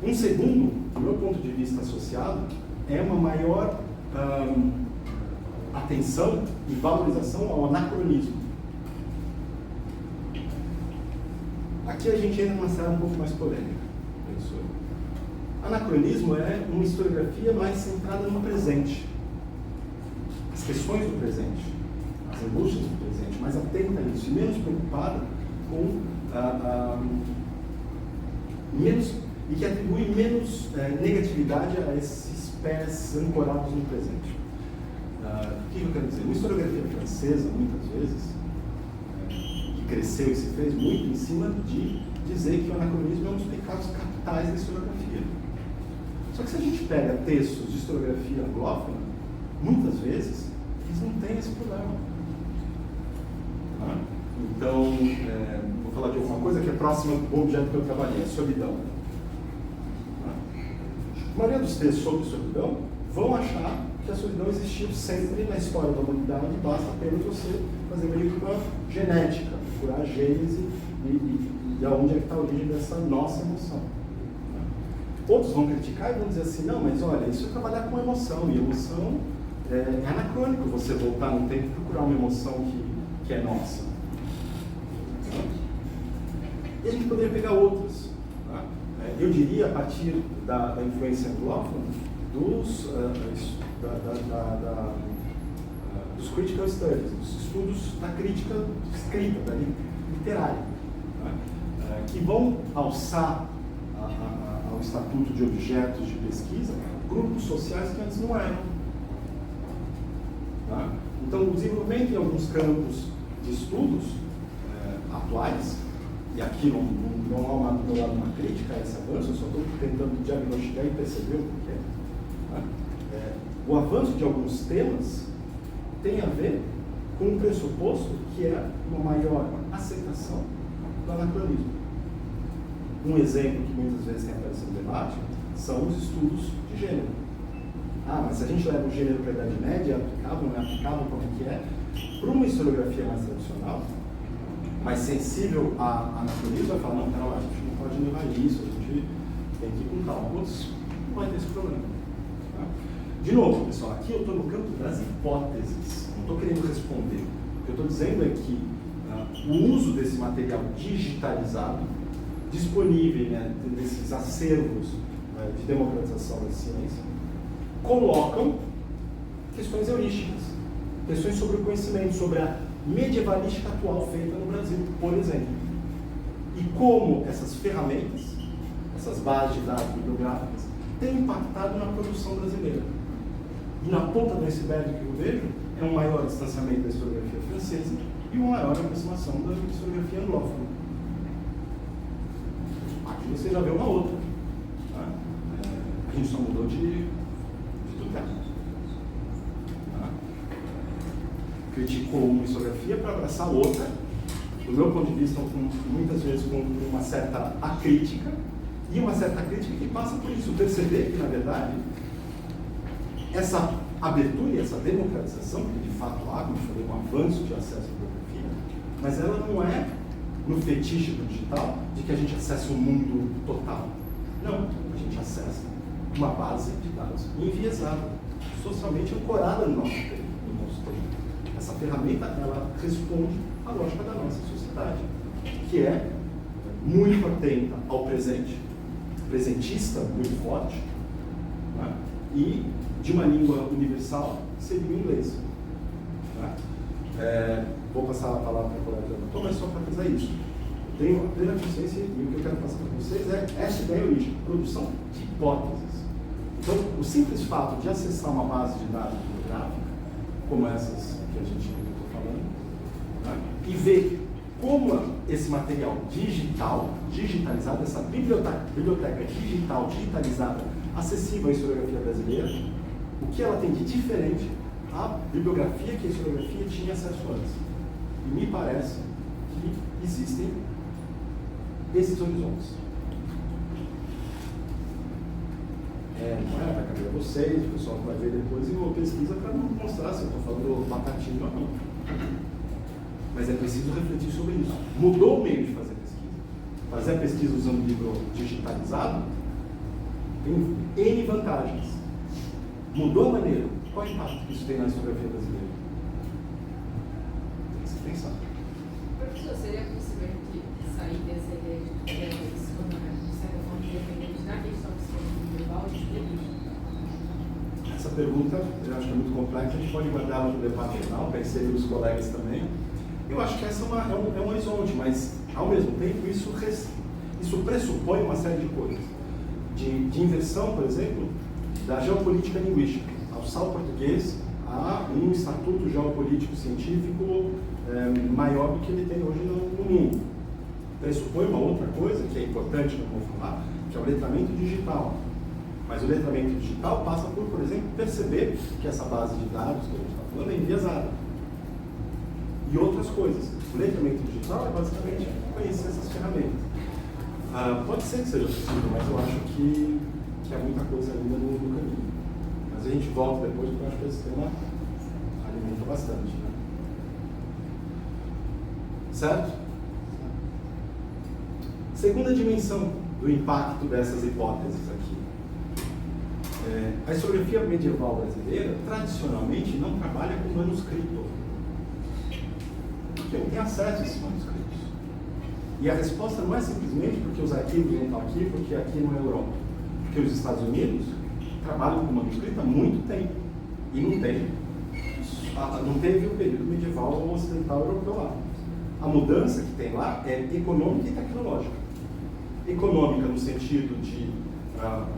Um segundo, do meu ponto de vista associado, é uma maior atenção e valorização ao anacronismo. Aqui a gente entra numa série um pouco mais polêmica, penso eu. Anacronismo é uma historiografia mais centrada no presente. questões do presente, as angústias do presente, mais atenta a isso, e menos preocupada com e que atribui menos negatividade a esses pés ancorados no presente. O que eu quero dizer? Uma historiografia francesa, muitas vezes, que cresceu e se fez muito em cima de dizer que o anacronismo é um dos pecados capitais da historiografia. Só que se a gente pega textos de historiografia anglófona, muitas vezes, eles não têm esse problema. Então, vou falar de alguma coisa que é próxima do objeto que eu trabalhei, a solidão. A maioria dos textos sobre solidão vão achar que a solidão existiu sempre na história da humanidade, basta apenas você fazer meio que uma genética, procurar a gênese e aonde é que está a origem dessa nossa emoção. Outros vão criticar e vão dizer assim, não, mas olha, isso é trabalhar com emoção, e emoção é anacrônico você voltar no tempo e procurar uma emoção que é nossa. E a gente poderia pegar outras. Tá? Eu diria, a partir da influência anglófona, dos critical studies, dos estudos da crítica escrita, da literária, tá? Que vão alçar ao estatuto de objetos de pesquisa grupos sociais que antes não eram. Tá? Então, o desenvolvimento em alguns campos de estudos atuais, e aqui não há uma crítica a esse avanço, eu só estou tentando diagnosticar e perceber o porquê. Tá? O avanço de alguns temas tem a ver com um pressuposto que é uma maior aceitação do anacronismo. Um exemplo que muitas vezes tem aparecido no debate são os estudos de gênero. Mas se a gente leva o gênero para a Idade Média, é aplicável, não é aplicável, como é que é? Para uma historiografia mais tradicional, mais sensível a anacronismo, vai falar, não, pera lá, a gente não pode levar isso, a gente tem que ir com calma. Outros não vai ter esse problema. Tá? De novo, pessoal, aqui eu estou no campo das hipóteses, não estou querendo responder. O que eu estou dizendo é que o uso desse material digitalizado, disponível, né, desses acervos de democratização da ciência, colocam questões heurísticas, questões sobre o conhecimento, sobre a medievalística atual feita no Brasil, por exemplo. E como essas ferramentas, essas bases de dados bibliográficas, têm impactado na produção brasileira. E na ponta do iceberg que eu vejo é um maior distanciamento da historiografia francesa e uma maior aproximação da historiografia anglófona. Aqui você já vê uma outra. Tá? A gente só mudou de lugar. Tá? Criticou uma historiografia para abraçar outra, do meu ponto de vista, muitas vezes com uma certa acrítica, e uma certa crítica que passa por isso, perceber que, na verdade, essa abertura e essa democratização, que de fato há, como eu falei, um avanço de acesso à bibliografia, mas ela não é no fetiche do digital de que a gente acessa um mundo total. Não, a gente acessa uma base de dados enviesada, socialmente ancorada no nosso tempo. Essa ferramenta, ela responde à lógica da nossa sociedade, que é muito atenta ao presente, presentista muito forte, né? E de uma língua universal, seria o inglês. Né? Vou passar a palavra para a colega Ana, mas só para fazer isso. Eu tenho a plena consciência e o que eu quero passar para vocês é essa ideia origem, produção de hipóteses. Então, o simples fato de acessar uma base de dados bibliográfica, como essas que a gente está falando, né? E ver como esse material digital, digitalizado, essa biblioteca digital, digitalizada, acessível à historiografia brasileira, o que ela tem de diferente à bibliografia que a historiografia tinha acesso antes. E me parece que existem esses horizontes. Não é para caber a vocês, o pessoal vai ver depois e uma pesquisa para mostrar se eu estou falando batatinho ou não. Mas é preciso refletir sobre isso. Mudou o meio de fazer pesquisa. Fazer a pesquisa usando livro digitalizado tem N vantagens. Mudou a maneira. Qual é o impacto que isso tem na historiografia brasileira? Tem que se pensar. Professor, seria possível que sair dessa ideia de que isso, de certa forma, independente da questão psicológica global, de pergunta, eu acho que é muito complexa, a gente pode guardar no debate final, para inserir os colegas também. Eu acho que essa é um horizonte, mas, ao mesmo tempo, isso pressupõe uma série de coisas. De inversão, por exemplo, da geopolítica linguística. Alçar o português a um estatuto geopolítico científico maior do que ele tem hoje no mundo. Pressupõe uma outra coisa, que é importante, que eu vou falar, que é o letramento digital. Mas o letramento digital passa por exemplo, perceber que essa base de dados que a gente está falando é enviesada. E outras coisas. O letramento digital é basicamente conhecer essas ferramentas. Pode ser que seja possível, mas eu acho que há muita coisa ainda no caminho. Mas a gente volta depois, porque eu acho que esse tema alimenta bastante. Né? Certo? Segunda dimensão do impacto dessas hipóteses aqui. A historiografia medieval brasileira, tradicionalmente, não trabalha com manuscrito. Porque não tem acesso a esses manuscritos. E a resposta não é simplesmente porque os arquivos não estão aqui, porque aqui não é Europa. Porque os Estados Unidos trabalham com manuscrito há muito tempo. E não teve o período medieval ou ocidental europeu lá. A mudança que tem lá é econômica e tecnológica. Econômica no sentido de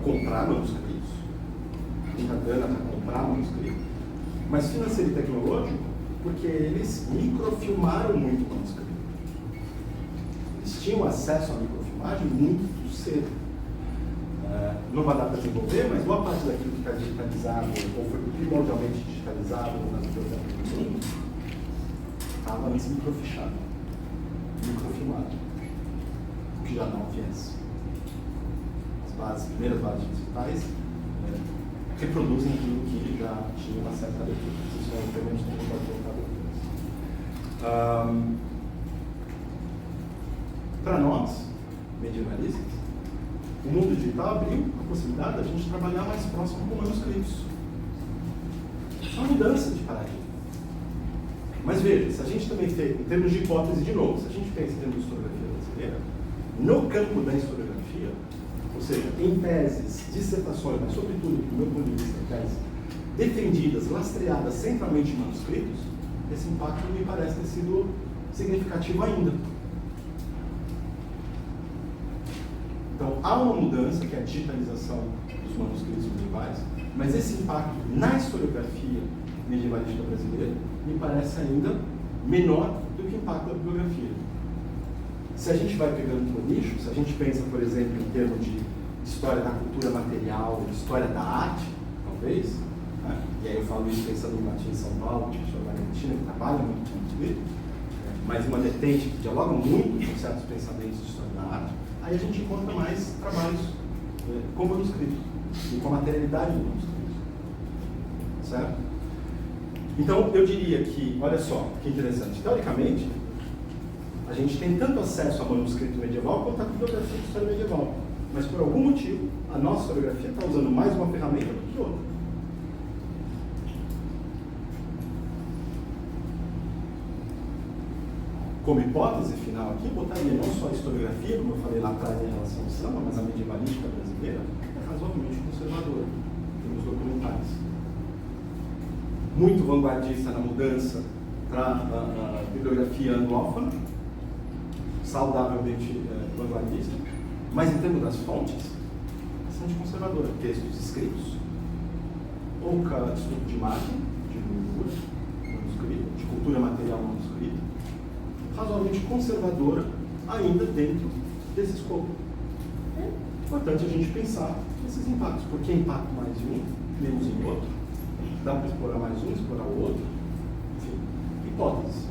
comprar manuscritos, muita grana para comprar manuscrito, mas financeiro e tecnológico porque eles microfilmaram muito o manuscrito. Eles tinham acesso à microfilmagem muito cedo. Não vai dar para desenvolver, mas boa parte daquilo que está digitalizado ou foi primordialmente digitalizado nas bibliotecas do mundo estava antes microfichado, microfilmado. Que já não viés. As primeiras bases digitais reproduzem aquilo que já tinha uma certa leitura. Isso é um tema que a gente tem que colocar depois. Para nós, medievalistas, o mundo digital abriu a possibilidade da gente trabalhar mais próximo com manuscritos. É uma mudança de paradigma. Mas veja, se a gente também tem, em termos de hipótese de novo, se a gente pensa em termos de historiografia brasileira, no campo da historiografia, ou seja, em teses, dissertações, mas sobretudo, do meu ponto de vista, teses defendidas, lastreadas centralmente em manuscritos, esse impacto me parece ter sido significativo ainda. Então, há uma mudança, que é a digitalização dos manuscritos medievais, mas esse impacto na historiografia medievalística brasileira me parece ainda menor do que o impacto da bibliografia. Se a gente vai pegando por nicho, se a gente pensa, por exemplo, em termos de história da cultura material, história da arte, talvez, né? E aí eu falo isso pensando no Martim em São Paulo, que é uma argentina que trabalha muito com isso, mas uma detente que dialoga muito com certos pensamentos de história da arte, aí a gente encontra mais trabalhos com manuscritos e com a materialidade do manuscrito. Certo? Então, eu diria que, olha só, que interessante, teoricamente, a gente tem tanto acesso a manuscrito medieval quanto a bibliografia de história medieval. Mas, por algum motivo, a nossa historiografia está usando mais uma ferramenta do que outra. Como hipótese final aqui, botaria não só a historiografia, como eu falei lá atrás em relação ao samba, mas a medievalística brasileira é razoavelmente conservadora, em termos documentais. Muito vanguardista na mudança para a bibliografia anglófona, saudavelmente vanguardista, mas em termos das fontes, bastante conservadora. Textos escritos, pouca estudo de imagem, de literatura, manuscrito, de cultura material manuscrita, razoavelmente conservadora ainda dentro desse escopo. É importante a gente pensar nesses impactos. Por que impacto mais em um, menos em outro? Dá para explorar mais um, explorar o outro? Enfim, hipóteses.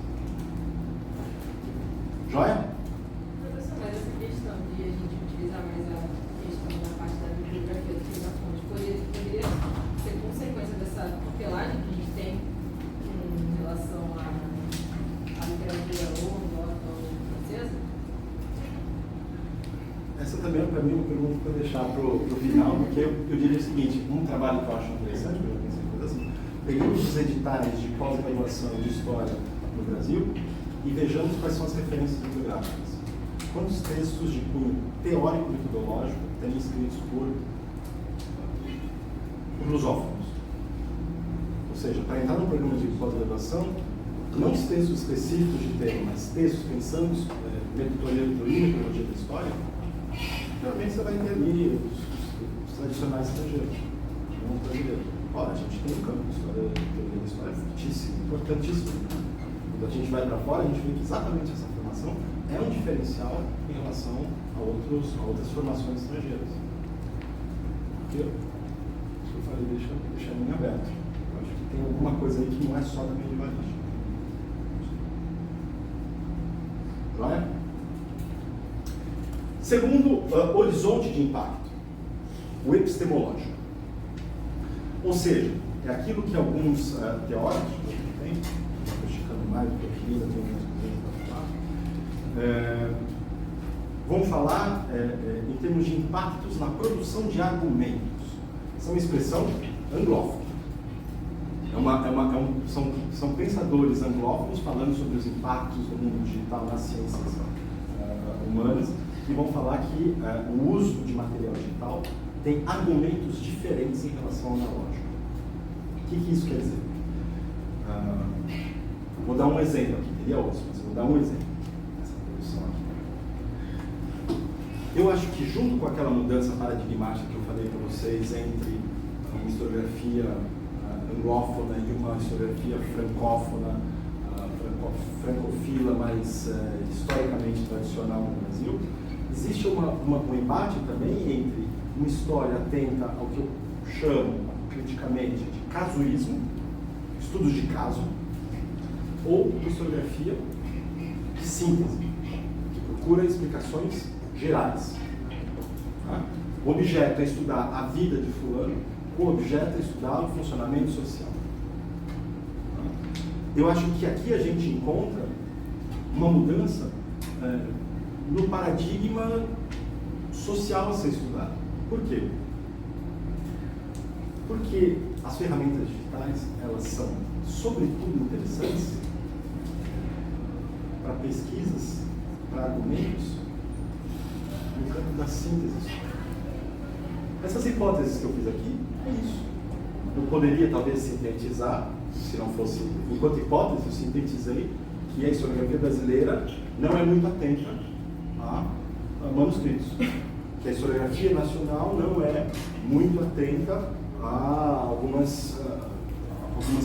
Joia? Professor, mas essa questão de a gente utilizar mais a questão da parte da bibliografia do que da fonte poderia ser consequência dessa papelagem que a gente tem em relação à literatura ou anglófona ou francesa? Essa também é para mim uma pergunta para deixar para o final, porque eu diria o seguinte, um trabalho que eu acho interessante, porque eu pensei coisa assim, pegamos os editais de pós-graduação de história no Brasil e vejamos quais são as referências bibliográficas. Quantos textos de cunho teórico-metodológico têm escritos por lusófonos? seja, para entrar no programa de pós-graduação, não os textos específicos de tema, mas textos pensando metodologia e metodologia da história, realmente você vai ter ali os tradicionais estrangeiros, não os brasileiros. Ora, a gente tem um campo de história, teoria da história fortíssimo, importantíssimo. Quando a gente vai para fora, a gente vê que exatamente essa formação é um diferencial em relação a outras formações estrangeiras. Porque, isso que eu falei, deixa a linha aberta. Eu acho que tem alguma coisa aí que não é só da medievalismo. Não é? Segundo horizonte de impacto, o epistemológico. Ou seja, é aquilo que alguns teóricos, estou esticando mais do que eu queria, tem algumas coisas para falar, vão falar em termos de impactos na produção de argumentos. Essa é uma expressão anglófona. São pensadores anglófonos falando sobre os impactos do mundo digital nas ciências humanas, que vão falar que o uso de material digital tem argumentos diferentes em relação ao analógico. O que isso quer dizer? Vou dar um exemplo aqui, teria outros, mas vou dar um exemplo nessa produção aqui. Eu acho que junto com aquela mudança paradigmática que eu falei para vocês entre uma historiografia anglófona e uma historiografia francófona, francofila, mais historicamente tradicional no Brasil, existe um embate também entre uma história atenta ao que eu chamo, criticamente, de casuísmo, estudos de caso, ou uma historiografia de síntese, que procura explicações gerais. Tá? O objeto é estudar a vida de fulano, o objeto é estudar o funcionamento social. Tá? Eu acho que aqui a gente encontra uma mudança no paradigma social a ser estudado. Por quê? Porque as ferramentas digitais, elas são, sobretudo, interessantes para pesquisas, para argumentos, no campo da síntese. Essas hipóteses que eu fiz aqui, é isso. Eu poderia, talvez, sintetizar, se não fosse, enquanto hipótese, eu sintetizei que a historiografia brasileira não é muito atenta a manuscritos. Que a historiografia nacional não é muito atenta a algumas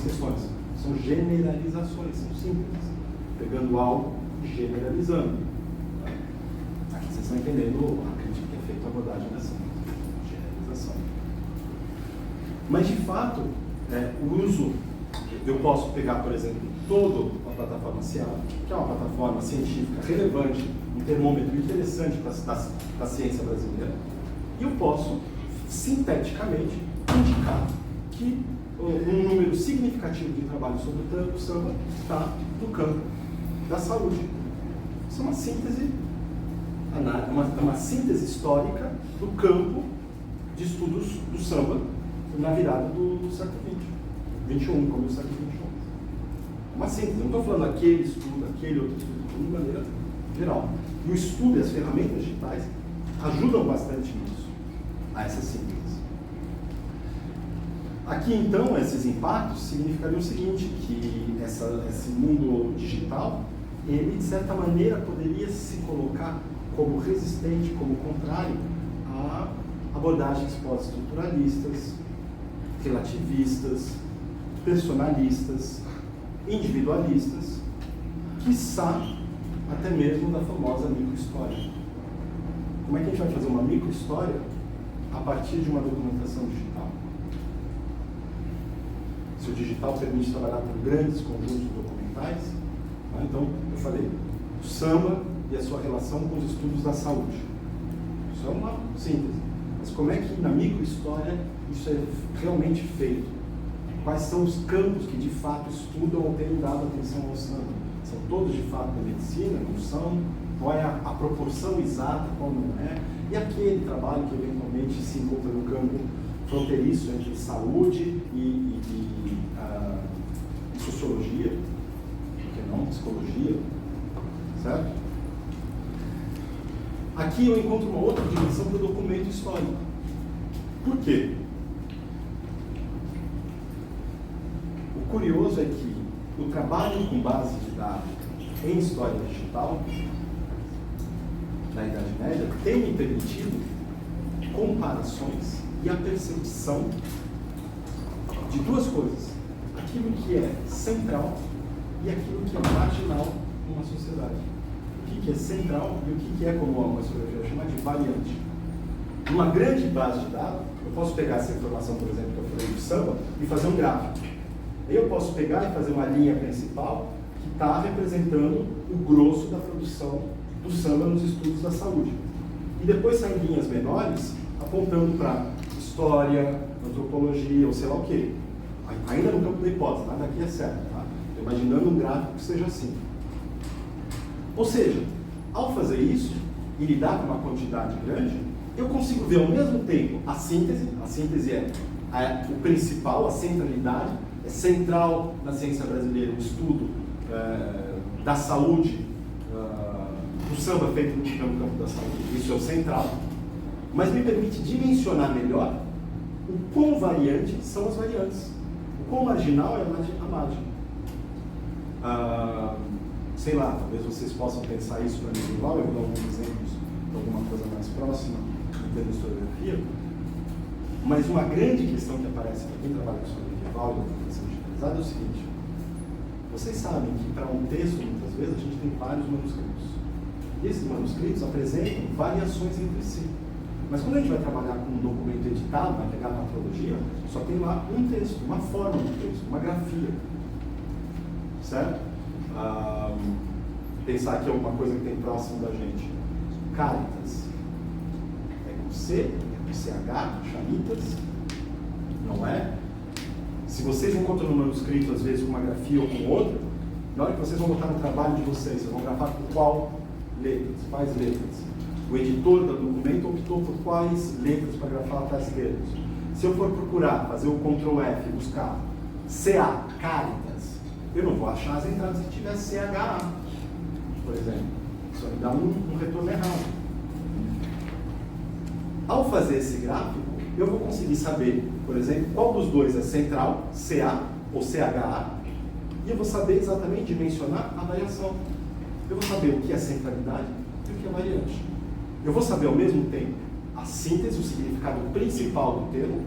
questões. São generalizações, são simples. Pegando algo e generalizando. Aqui vocês estão entendendo a crítica que é feita à abordagem dessa generalização. Mas, de fato, o uso, eu posso pegar, por exemplo, toda a plataforma CIAL, que é uma plataforma científica relevante, um termômetro interessante para a ciência brasileira, e eu posso, sinteticamente, indicar que um número significativo de trabalho sobre o samba está no campo da saúde. Isso é uma síntese, uma síntese histórica do campo de estudos do samba na virada do século XXI, como o século XXI. Uma síntese, não estou falando aquele estudo, aquele outro estudo, de maneira geral. E o estudo e as ferramentas digitais ajudam bastante nisso, a essa síntese. Aqui, então, esses impactos significariam o seguinte, que esse mundo digital, ele, de certa maneira, poderia se colocar como resistente, como contrário a abordagens pós-estruturalistas, relativistas, personalistas, individualistas, quiçá até mesmo da famosa microhistória. Como é que a gente vai fazer uma microhistória a partir de uma documentação digital? Se o digital permite trabalhar com grandes conjuntos documentais, né? Então, eu falei, o samba e a sua relação com os estudos da saúde. Isso é uma síntese. Mas como é que na microhistória isso é realmente feito? Quais são os campos que de fato estudam ou têm dado atenção ao samba? São todos de fato da medicina? Não são? Qual é a proporção exata? Qual não é? E aquele trabalho que eventualmente se encontra no campo fronteiriço entre saúde e sociologia, por que não psicologia, certo? Aqui eu encontro uma outra dimensão para o documento histórico. Por quê? curioso é que o trabalho com base de dados em história digital, na Idade Média, tem me permitido comparações e a percepção de duas coisas: aquilo que é central e aquilo que é marginal numa sociedade. O que é central e o que é, como uma sociologia chama, de variante. Numa grande base de dados, eu posso pegar essa informação, por exemplo, que eu falei do samba, e fazer um gráfico. Aí eu posso pegar e fazer uma linha principal que está representando o grosso da produção do samba nos estudos da saúde. E depois saem linhas menores apontando para história, antropologia ou sei lá o quê. Ainda no campo da hipótese, nada aqui é certo, tá? Estou imaginando um gráfico que seja assim. Ou seja, ao fazer isso e lidar com uma quantidade grande, eu consigo ver ao mesmo tempo a síntese é o principal, a centralidade, é central na ciência brasileira o estudo da saúde, do samba feito no campo da saúde, isso é o central, mas me permite dimensionar melhor o quão variantes são as variantes, o quão marginal é a margem. Sei lá, talvez vocês possam pensar isso para mim igual, eu vou dar alguns exemplos de alguma coisa mais próxima em termos de historiografia, mas uma grande questão que aparece para quem trabalha com história medieval e documentação digitalizada é o seguinte: vocês sabem que para um texto, muitas vezes, a gente tem vários manuscritos. E esses manuscritos apresentam variações entre si. Mas quando a gente vai trabalhar com um documento editado, vai pegar a metodologia, só tem lá um texto, uma forma do texto, uma grafia. Certo? Pensar que é uma coisa que tem próximo da gente. Caritas. É com C, é com CH, chamitas. Não é? Se vocês encontram no manuscrito, às vezes, com uma grafia ou com outra, na hora que vocês vão botar no trabalho de vocês vão grafar com qual letras? Quais letras? O editor do documento optou por quais letras para grafar tais letras. Se eu for procurar, fazer o Ctrl F, buscar CA, Caritas, eu não vou achar as entradas se tiver CHA, por exemplo. Isso vai me dar um retorno errado. Ao fazer esse gráfico, eu vou conseguir saber, por exemplo, qual dos dois é central, CA ou CHA, e eu vou saber exatamente dimensionar a variação. Eu vou saber o que é centralidade e o que é variante. Eu vou saber ao mesmo tempo a síntese, o significado principal do termo,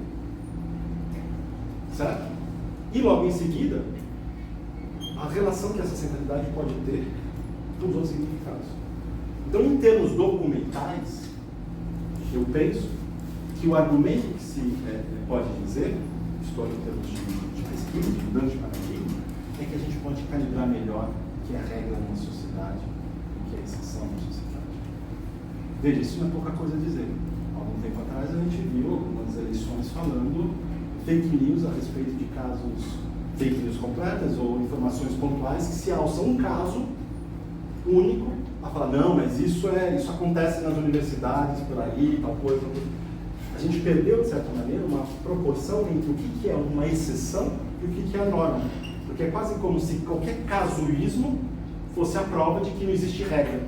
certo? E logo em seguida, a relação que essa centralidade pode ter com os outros significados. Então, em termos documentais, eu penso que o argumento que se pode dizer, história em termos de pesquisa, de mudança de paradigma, é que a gente pode calibrar melhor o que é a regra numa sociedade, o que é a exceção numa sociedade. Veja, isso não é pouca coisa a dizer. Há algum tempo atrás a gente viu algumas eleições falando fake news a respeito de casos, fake news completas ou informações pontuais que se alçam um caso único a falar, não, mas isso acontece nas universidades, por aí, tal coisa. A gente perdeu, de certa maneira, uma proporção entre o que é uma exceção e o que é a norma. Porque é quase como se qualquer casuísmo fosse a prova de que não existe regra.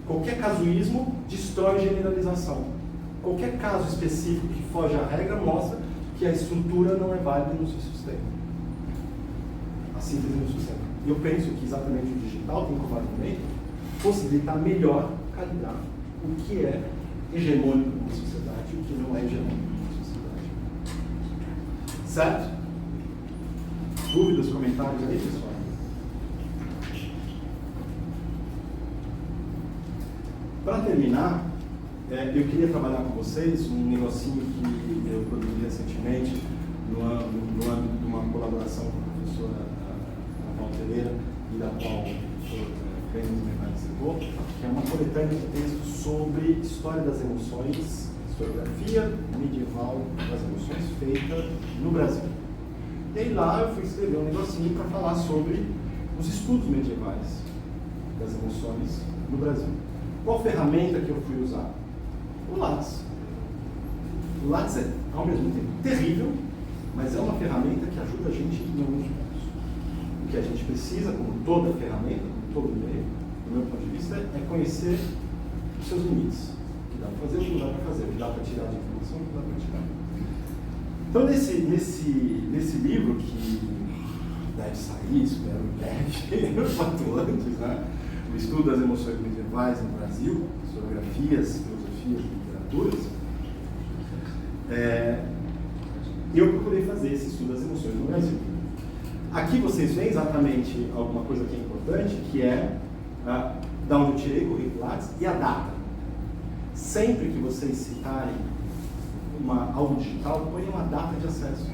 Qualquer casuísmo destrói generalização. Qualquer caso específico que foge à regra mostra que a estrutura não é válida e não se sustenta. A síntese não sustenta. E eu penso que exatamente o digital tem como argumento possibilitar melhor calibrar o que é hegemônico numa sociedade e o que não é hegemônico numa sociedade. Certo? Dúvidas, comentários aí, pessoal? Para terminar, eu queria trabalhar com vocês um negocinho que eu produzi recentemente no âmbito de uma colaboração com a professora Ana Paula Pereira e da qual o professor Bênus me participou, que é uma coletânea de textos sobre história das emoções, historiografia medieval das emoções feita no Brasil. E aí lá eu fui escrever um negocinho para falar sobre os estudos medievais das emoções no Brasil. Qual ferramenta que eu fui usar? O Lattes. O Lattes é, ao mesmo tempo, terrível, mas é uma ferramenta que ajuda a gente em alguns pontos. O que a gente precisa, como toda ferramenta, como todo meio, do meu ponto de vista, é conhecer os seus limites. O que dá para fazer, o que não dá para fazer, o que dá para tirar de informação, o que dá para tirar. Então, nesse livro deve sair, espero breve, quanto antes, né? O estudo das emoções medievais no Brasil, historiografias, filosofias, literaturas. Eu procurei fazer esse estudo das emoções no Brasil. Aqui vocês veem exatamente alguma coisa que é importante, que é da onde eu tirei curriculares e a data. Sempre que vocês citarem algo digital, ponham uma data de acesso.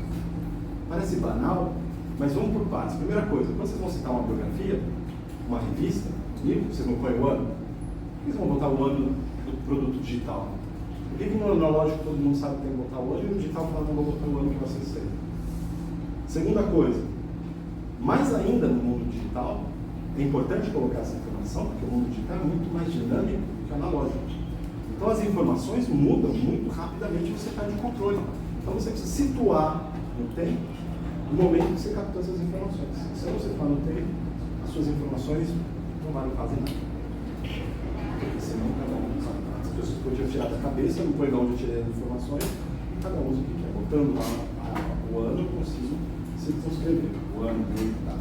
Parece banal, mas vamos por partes. Primeira coisa, quando vocês vão citar uma biografia, uma revista, um livro, vocês não põem o ano? Por que vocês vão botar o ano do produto digital? Por que no analógico todo mundo sabe que tem que botar o ano e no digital fala não vou botar o ano que vocês têm? Segunda coisa, mais ainda no mundo digital, é importante colocar essa informação, porque o mundo digital é muito mais dinâmico do que o analógico. Então as informações mudam muito rapidamente e você perde o controle. Então você precisa situar no tempo o momento que você captou essas informações. Se você não situar no tempo, as suas informações não valem quase nada. Porque senão as pessoas podiam tirar da cabeça, não põe de onde eu tirei as informações, e cada um usa o que quer. Botando lá o ano, eu consigo circunscrever o ano, tá?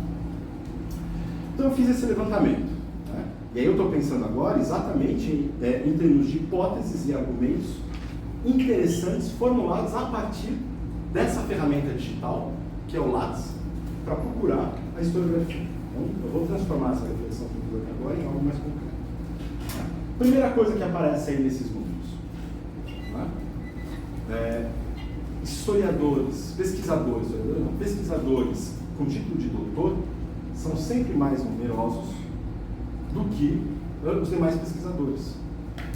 Então eu fiz esse levantamento. Né? E aí eu estou pensando agora exatamente em termos de hipóteses e argumentos interessantes formulados a partir dessa ferramenta digital, que é o Lattes, para procurar a historiografia. Então, eu vou transformar essa reflexão que eu fiz aqui agora em algo mais concreto. Primeira coisa que aparece aí nesses números. Né? Historiadores, pesquisadores com título de doutor são sempre mais numerosos do que os demais pesquisadores.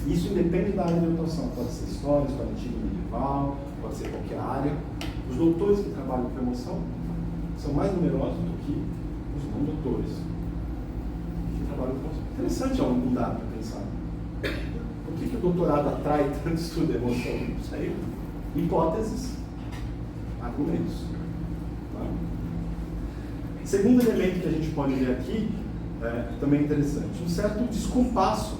Isso independe da área de atuação. Pode ser história, história antiga medieval, pode ser qualquer área. Os doutores que trabalham com emoção são mais numerosos do que os não doutores que trabalham com emoção. Interessante algum dado para pensar. Por que o doutorado atrai tanto estudo de emoção? Isso aí, hipóteses, argumentos. Tá? Segundo elemento que a gente pode ver aqui, também interessante, um certo descompasso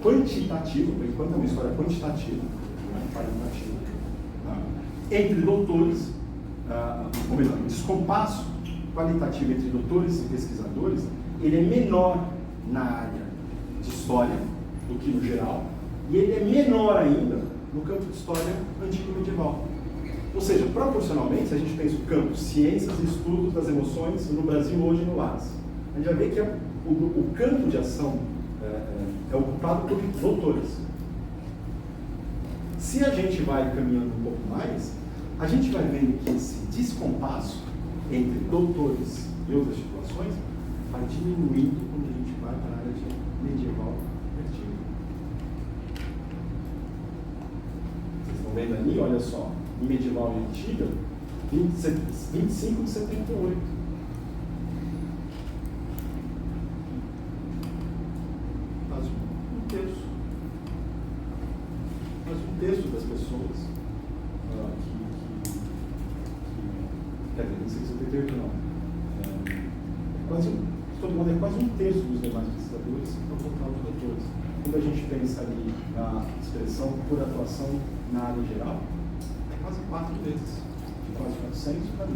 quantitativo, por enquanto é uma história quantitativa, não é qualitativa, tá? Entre doutores, ou melhor, o descompasso qualitativo entre doutores e pesquisadores, ele é menor na área de história do que no geral, e ele é menor ainda no campo de história antigo e medieval. Ou seja, proporcionalmente, se a gente pensa o campo ciências e estudos das emoções no Brasil hoje no Lattes, a gente vai ver que o campo de ação é ocupado por doutores. Se a gente vai caminhando um pouco mais, a gente vai vendo que esse descompasso entre doutores e outras situações vai diminuindo quando a gente vai para a área de medieval e antigo. Vocês estão vendo ali, olha só, em medieval e antiga, 25 de 78. Quase um terço. Quase um terço das pessoas quer dizer, não sei se 78 não. Todo mundo é quase um terço dos demais pesquisadores no total de doutores. Quando a gente pensa ali na expressão por atuação na área geral, é quase 4 vezes, de quase 400 para 1.400.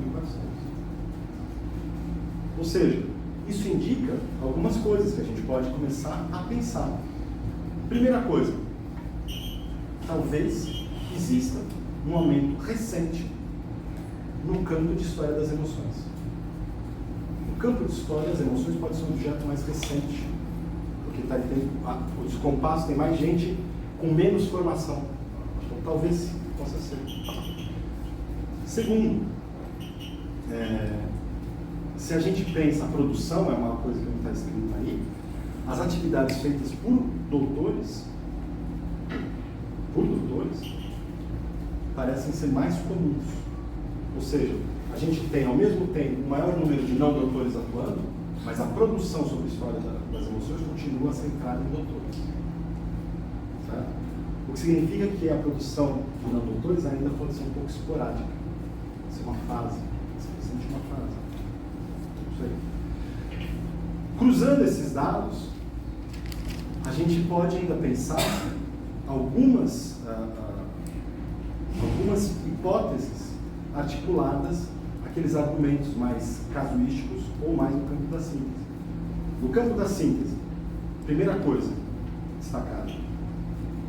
Ou seja, isso indica algumas coisas que a gente pode começar a pensar. Primeira coisa, talvez exista um aumento recente no campo de história das emoções. No campo de história, as emoções podem ser um objeto mais recente, porque o descompasso tem mais gente com menos formação. Então, talvez possa ser. Segundo, se a gente pensa, a produção é uma coisa que não está escrito aí, as atividades feitas por doutores, parecem ser mais comuns. Ou seja, a gente tem ao mesmo tempo um maior número de não doutores atuando, mas a produção sobre a história das emoções continua centrada em doutores. Certo? O que significa que a produção de não doutores ainda pode ser um pouco esporádica. Pode ser uma fase, simplesmente uma fase. Isso aí. Cruzando esses dados, a gente pode ainda pensar algumas hipóteses articuladas aqueles argumentos mais casuísticos ou mais no campo da síntese. No campo da síntese, primeira coisa destacada,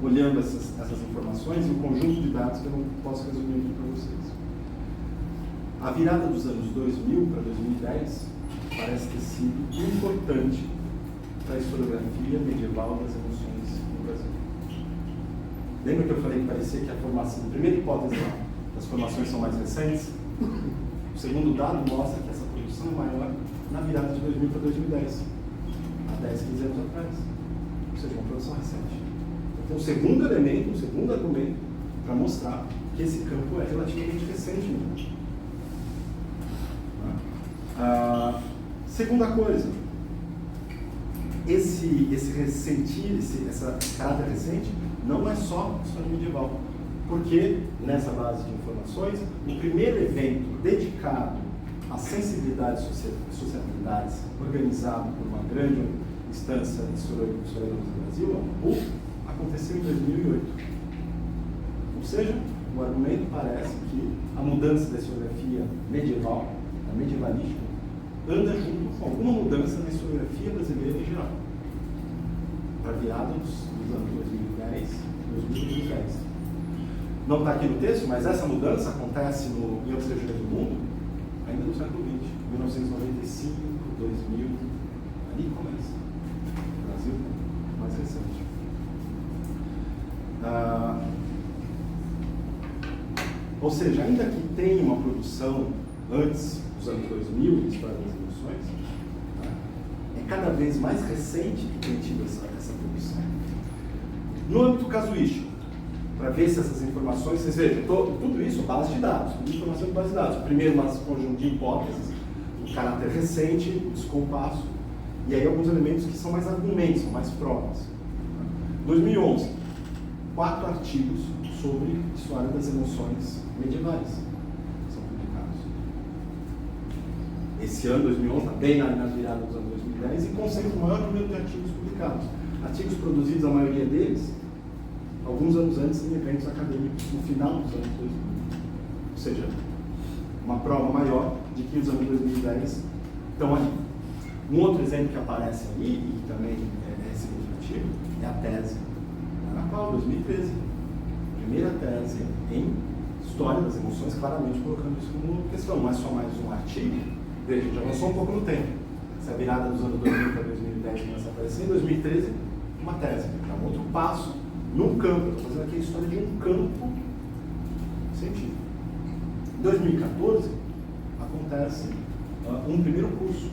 olhando essas informações e o conjunto de dados que eu não posso resumir aqui para vocês. A virada dos anos 2000 para 2010 parece ter sido importante para a historiografia medieval das emoções no Brasil. Lembra que eu falei que parecia que a formação, a primeira hipótese lá, as formações são mais recentes? O segundo dado mostra que essa produção é maior na virada de 2000 para 2010, há 10, 15 anos atrás. Ou seja, uma produção recente. Então, o segundo elemento, o segundo argumento para mostrar que esse campo é relativamente recente mesmo. Segunda coisa, esse caráter recente não é só história medieval, porque nessa base de informações, o primeiro evento dedicado à sensibilidade e sociabilidades, organizado por uma grande instância de historiadores do Brasil, a ANBU, aconteceu em 2008. Ou seja, o argumento parece que a mudança da historiografia medieval, da medievalística, anda junto com alguma mudança na historiografia brasileira em geral, para a virada dos anos 2010 e 2010. Não está aqui no texto, mas essa mudança acontece em outras regiões do mundo ainda no século XX, 1995, 2000, ali começa. O Brasil, mais recente. Ou seja, ainda que tenha uma produção antes dos anos 2000, história das emoções, é cada vez mais recente que tem tido essa produção. No âmbito casuístico, para ver se essas informações, vocês vejam, tudo isso base de dados, tudo informação de base de dados. Primeiro, um conjunto de hipóteses, o caráter recente, o descompasso, e aí alguns elementos que são mais argumentos, são mais provas. 2011, 4 artigos sobre história das emoções medievais são publicados. Esse ano, 2011, está bem na virada dos anos 2010 e concentra o maior número de artigos publicados. Artigos produzidos, a maioria deles, alguns anos antes em eventos acadêmicos, no final dos anos 2000. Ou seja, uma prova maior de que os anos 2010 estão ali. Um outro exemplo que aparece ali, e também é significativo, é a tese da Ana Paula, 2013. Primeira tese em História das Emoções, claramente colocando isso como questão. Não é só mais um artigo, veja, já avançou um pouco no tempo. Essa virada dos anos 2000 para 2010 começa a aparecer, em 2013, uma tese. É um outro passo num campo. Estou fazendo aqui a história de um campo científico. Em 2014, acontece um primeiro curso,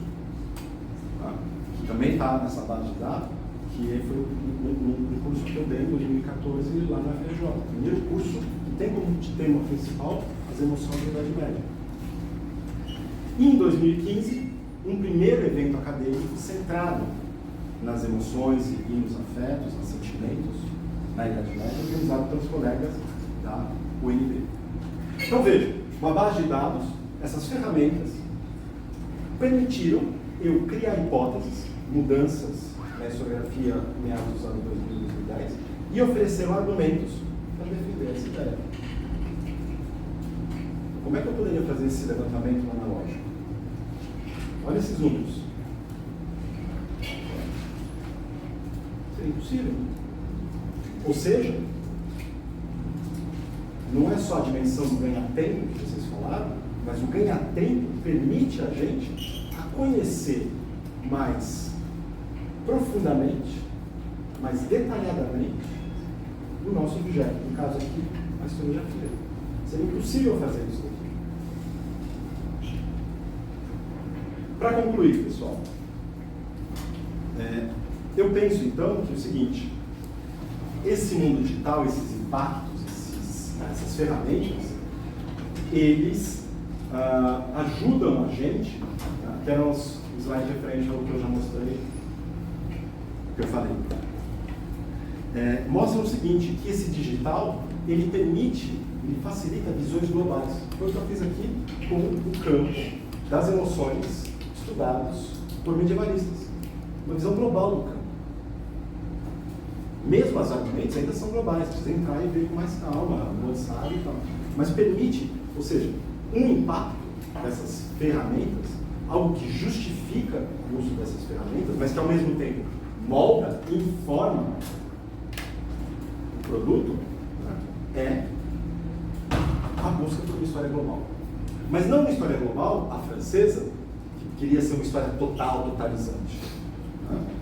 que também está nessa base de dados, que foi um curso que eu dei em 2014 lá na FRJ. O primeiro curso que tem como tema principal as emoções da Idade Média. E em 2015, um primeiro evento acadêmico centrado nas emoções e nos afetos, nos sentimentos na Idade Média, organizado pelos colegas da UNB. Então veja, uma base de dados, essas ferramentas permitiram eu criar hipóteses, mudanças na historiografia meados dos anos 2000 e 2010 e ofereceram argumentos para defender essa ideia. Como é que eu poderia fazer esse levantamento analógico? Olha esses números. Seria impossível. Ou seja, não é só a dimensão do ganha-tempo que vocês falaram, mas o ganha-tempo permite a gente a conhecer mais profundamente, mais detalhadamente o nosso objeto, no caso aqui, a historiografia. Seria impossível fazer isso aqui. Para concluir, pessoal, eu penso então que é o seguinte: esse mundo digital, esses impactos, essas ferramentas, eles ajudam a gente, até o slide referente ao que eu já mostrei, que eu falei. Mostra o seguinte, que esse digital, ele facilita visões globais. Foi o que eu fiz aqui com o campo das emoções estudados por medievalistas. Uma visão global do campo. Mesmo os argumentos ainda são globais, precisa entrar e ver com mais calma, avançar e tal. Mas permite, ou seja, um impacto dessas ferramentas, algo que justifica o uso dessas ferramentas, mas que ao mesmo tempo molda, informa o produto, é a busca por uma história global. Mas não uma história global, a francesa, que queria ser uma história total, totalizante.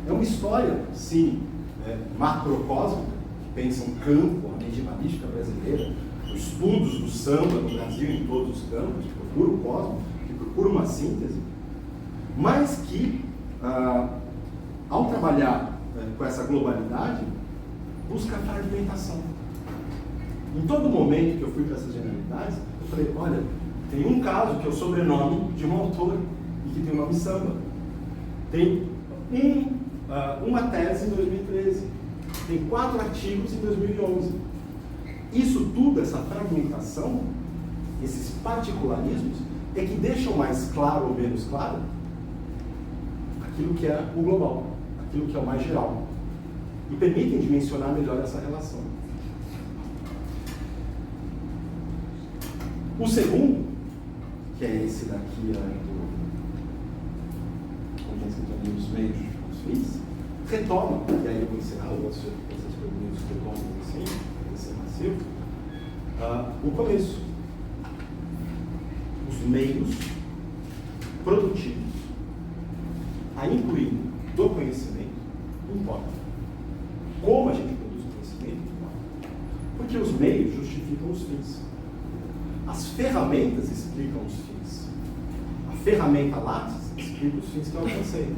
É uma história, sim, macrocósmica, que pensa um campo, a medievалística brasileira, os estudos do samba no Brasil em todos os campos, que procura o cosmos, que procura uma síntese, mas que, ao trabalhar com essa globalidade, busca a fragmentação. Em todo momento que eu fui para essas generalidades, eu falei, olha, tem um caso que é o sobrenome de um autor e que tem o nome samba. Tem uma tese em 2013. Tem 4 artigos em 2011. Isso tudo, essa fragmentação, esses particularismos, é que deixam mais claro ou menos claro aquilo que é o global, aquilo que é o mais geral. E permitem dimensionar melhor essa relação. O segundo, que é esse daqui, dos meios, dos fins, retoma, e aí eu vou encerrar essas perguntas que retomam assim, esse massivo, o começo. Os meios produtivos, a incluir do conhecimento, importa. Como a gente produz o conhecimento, importa. Porque os meios justificam os fins. As ferramentas explicam os fins. A ferramenta Lattes explica os fins que eu alcancei.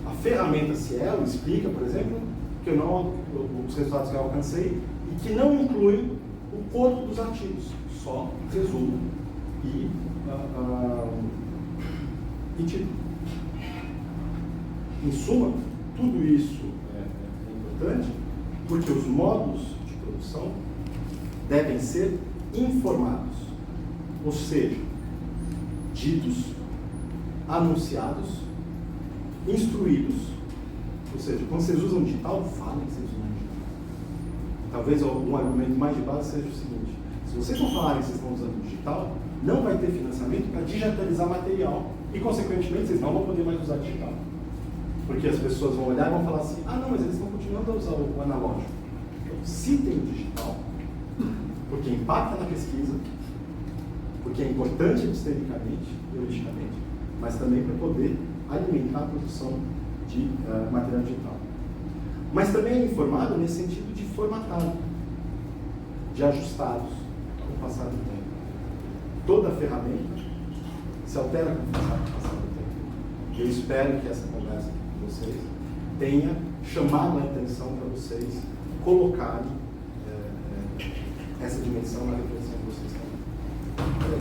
A ferramenta Cielo explica, por exemplo, que os resultados que eu alcancei e que não incluem o corpo dos artigos, só resumo e título. Em suma, tudo isso é importante porque os modos de produção devem ser informados, ou seja, ditos, anunciados, instruídos. Ou seja, quando vocês usam digital, falem que vocês usam digital. Talvez um argumento mais de base seja o seguinte: se vocês não falarem que vocês estão usando digital, não vai ter financiamento para digitalizar material e, consequentemente, vocês não vão poder mais usar digital. Porque as pessoas vão olhar e vão falar assim: ah, não, mas eles estão continuando a usar o analógico. Então, citem o digital, porque impacta na pesquisa, porque é importante epistemicamente, heuristicamente, mas também para poder alimentar a produção de material digital. Mas também é informado nesse sentido de formatado, de ajustados com o passar do tempo. Toda ferramenta se altera com o passar do tempo. Eu espero que essa conversa com vocês tenha chamado a atenção para vocês colocarem essa dimensão na reflexão de vocês também.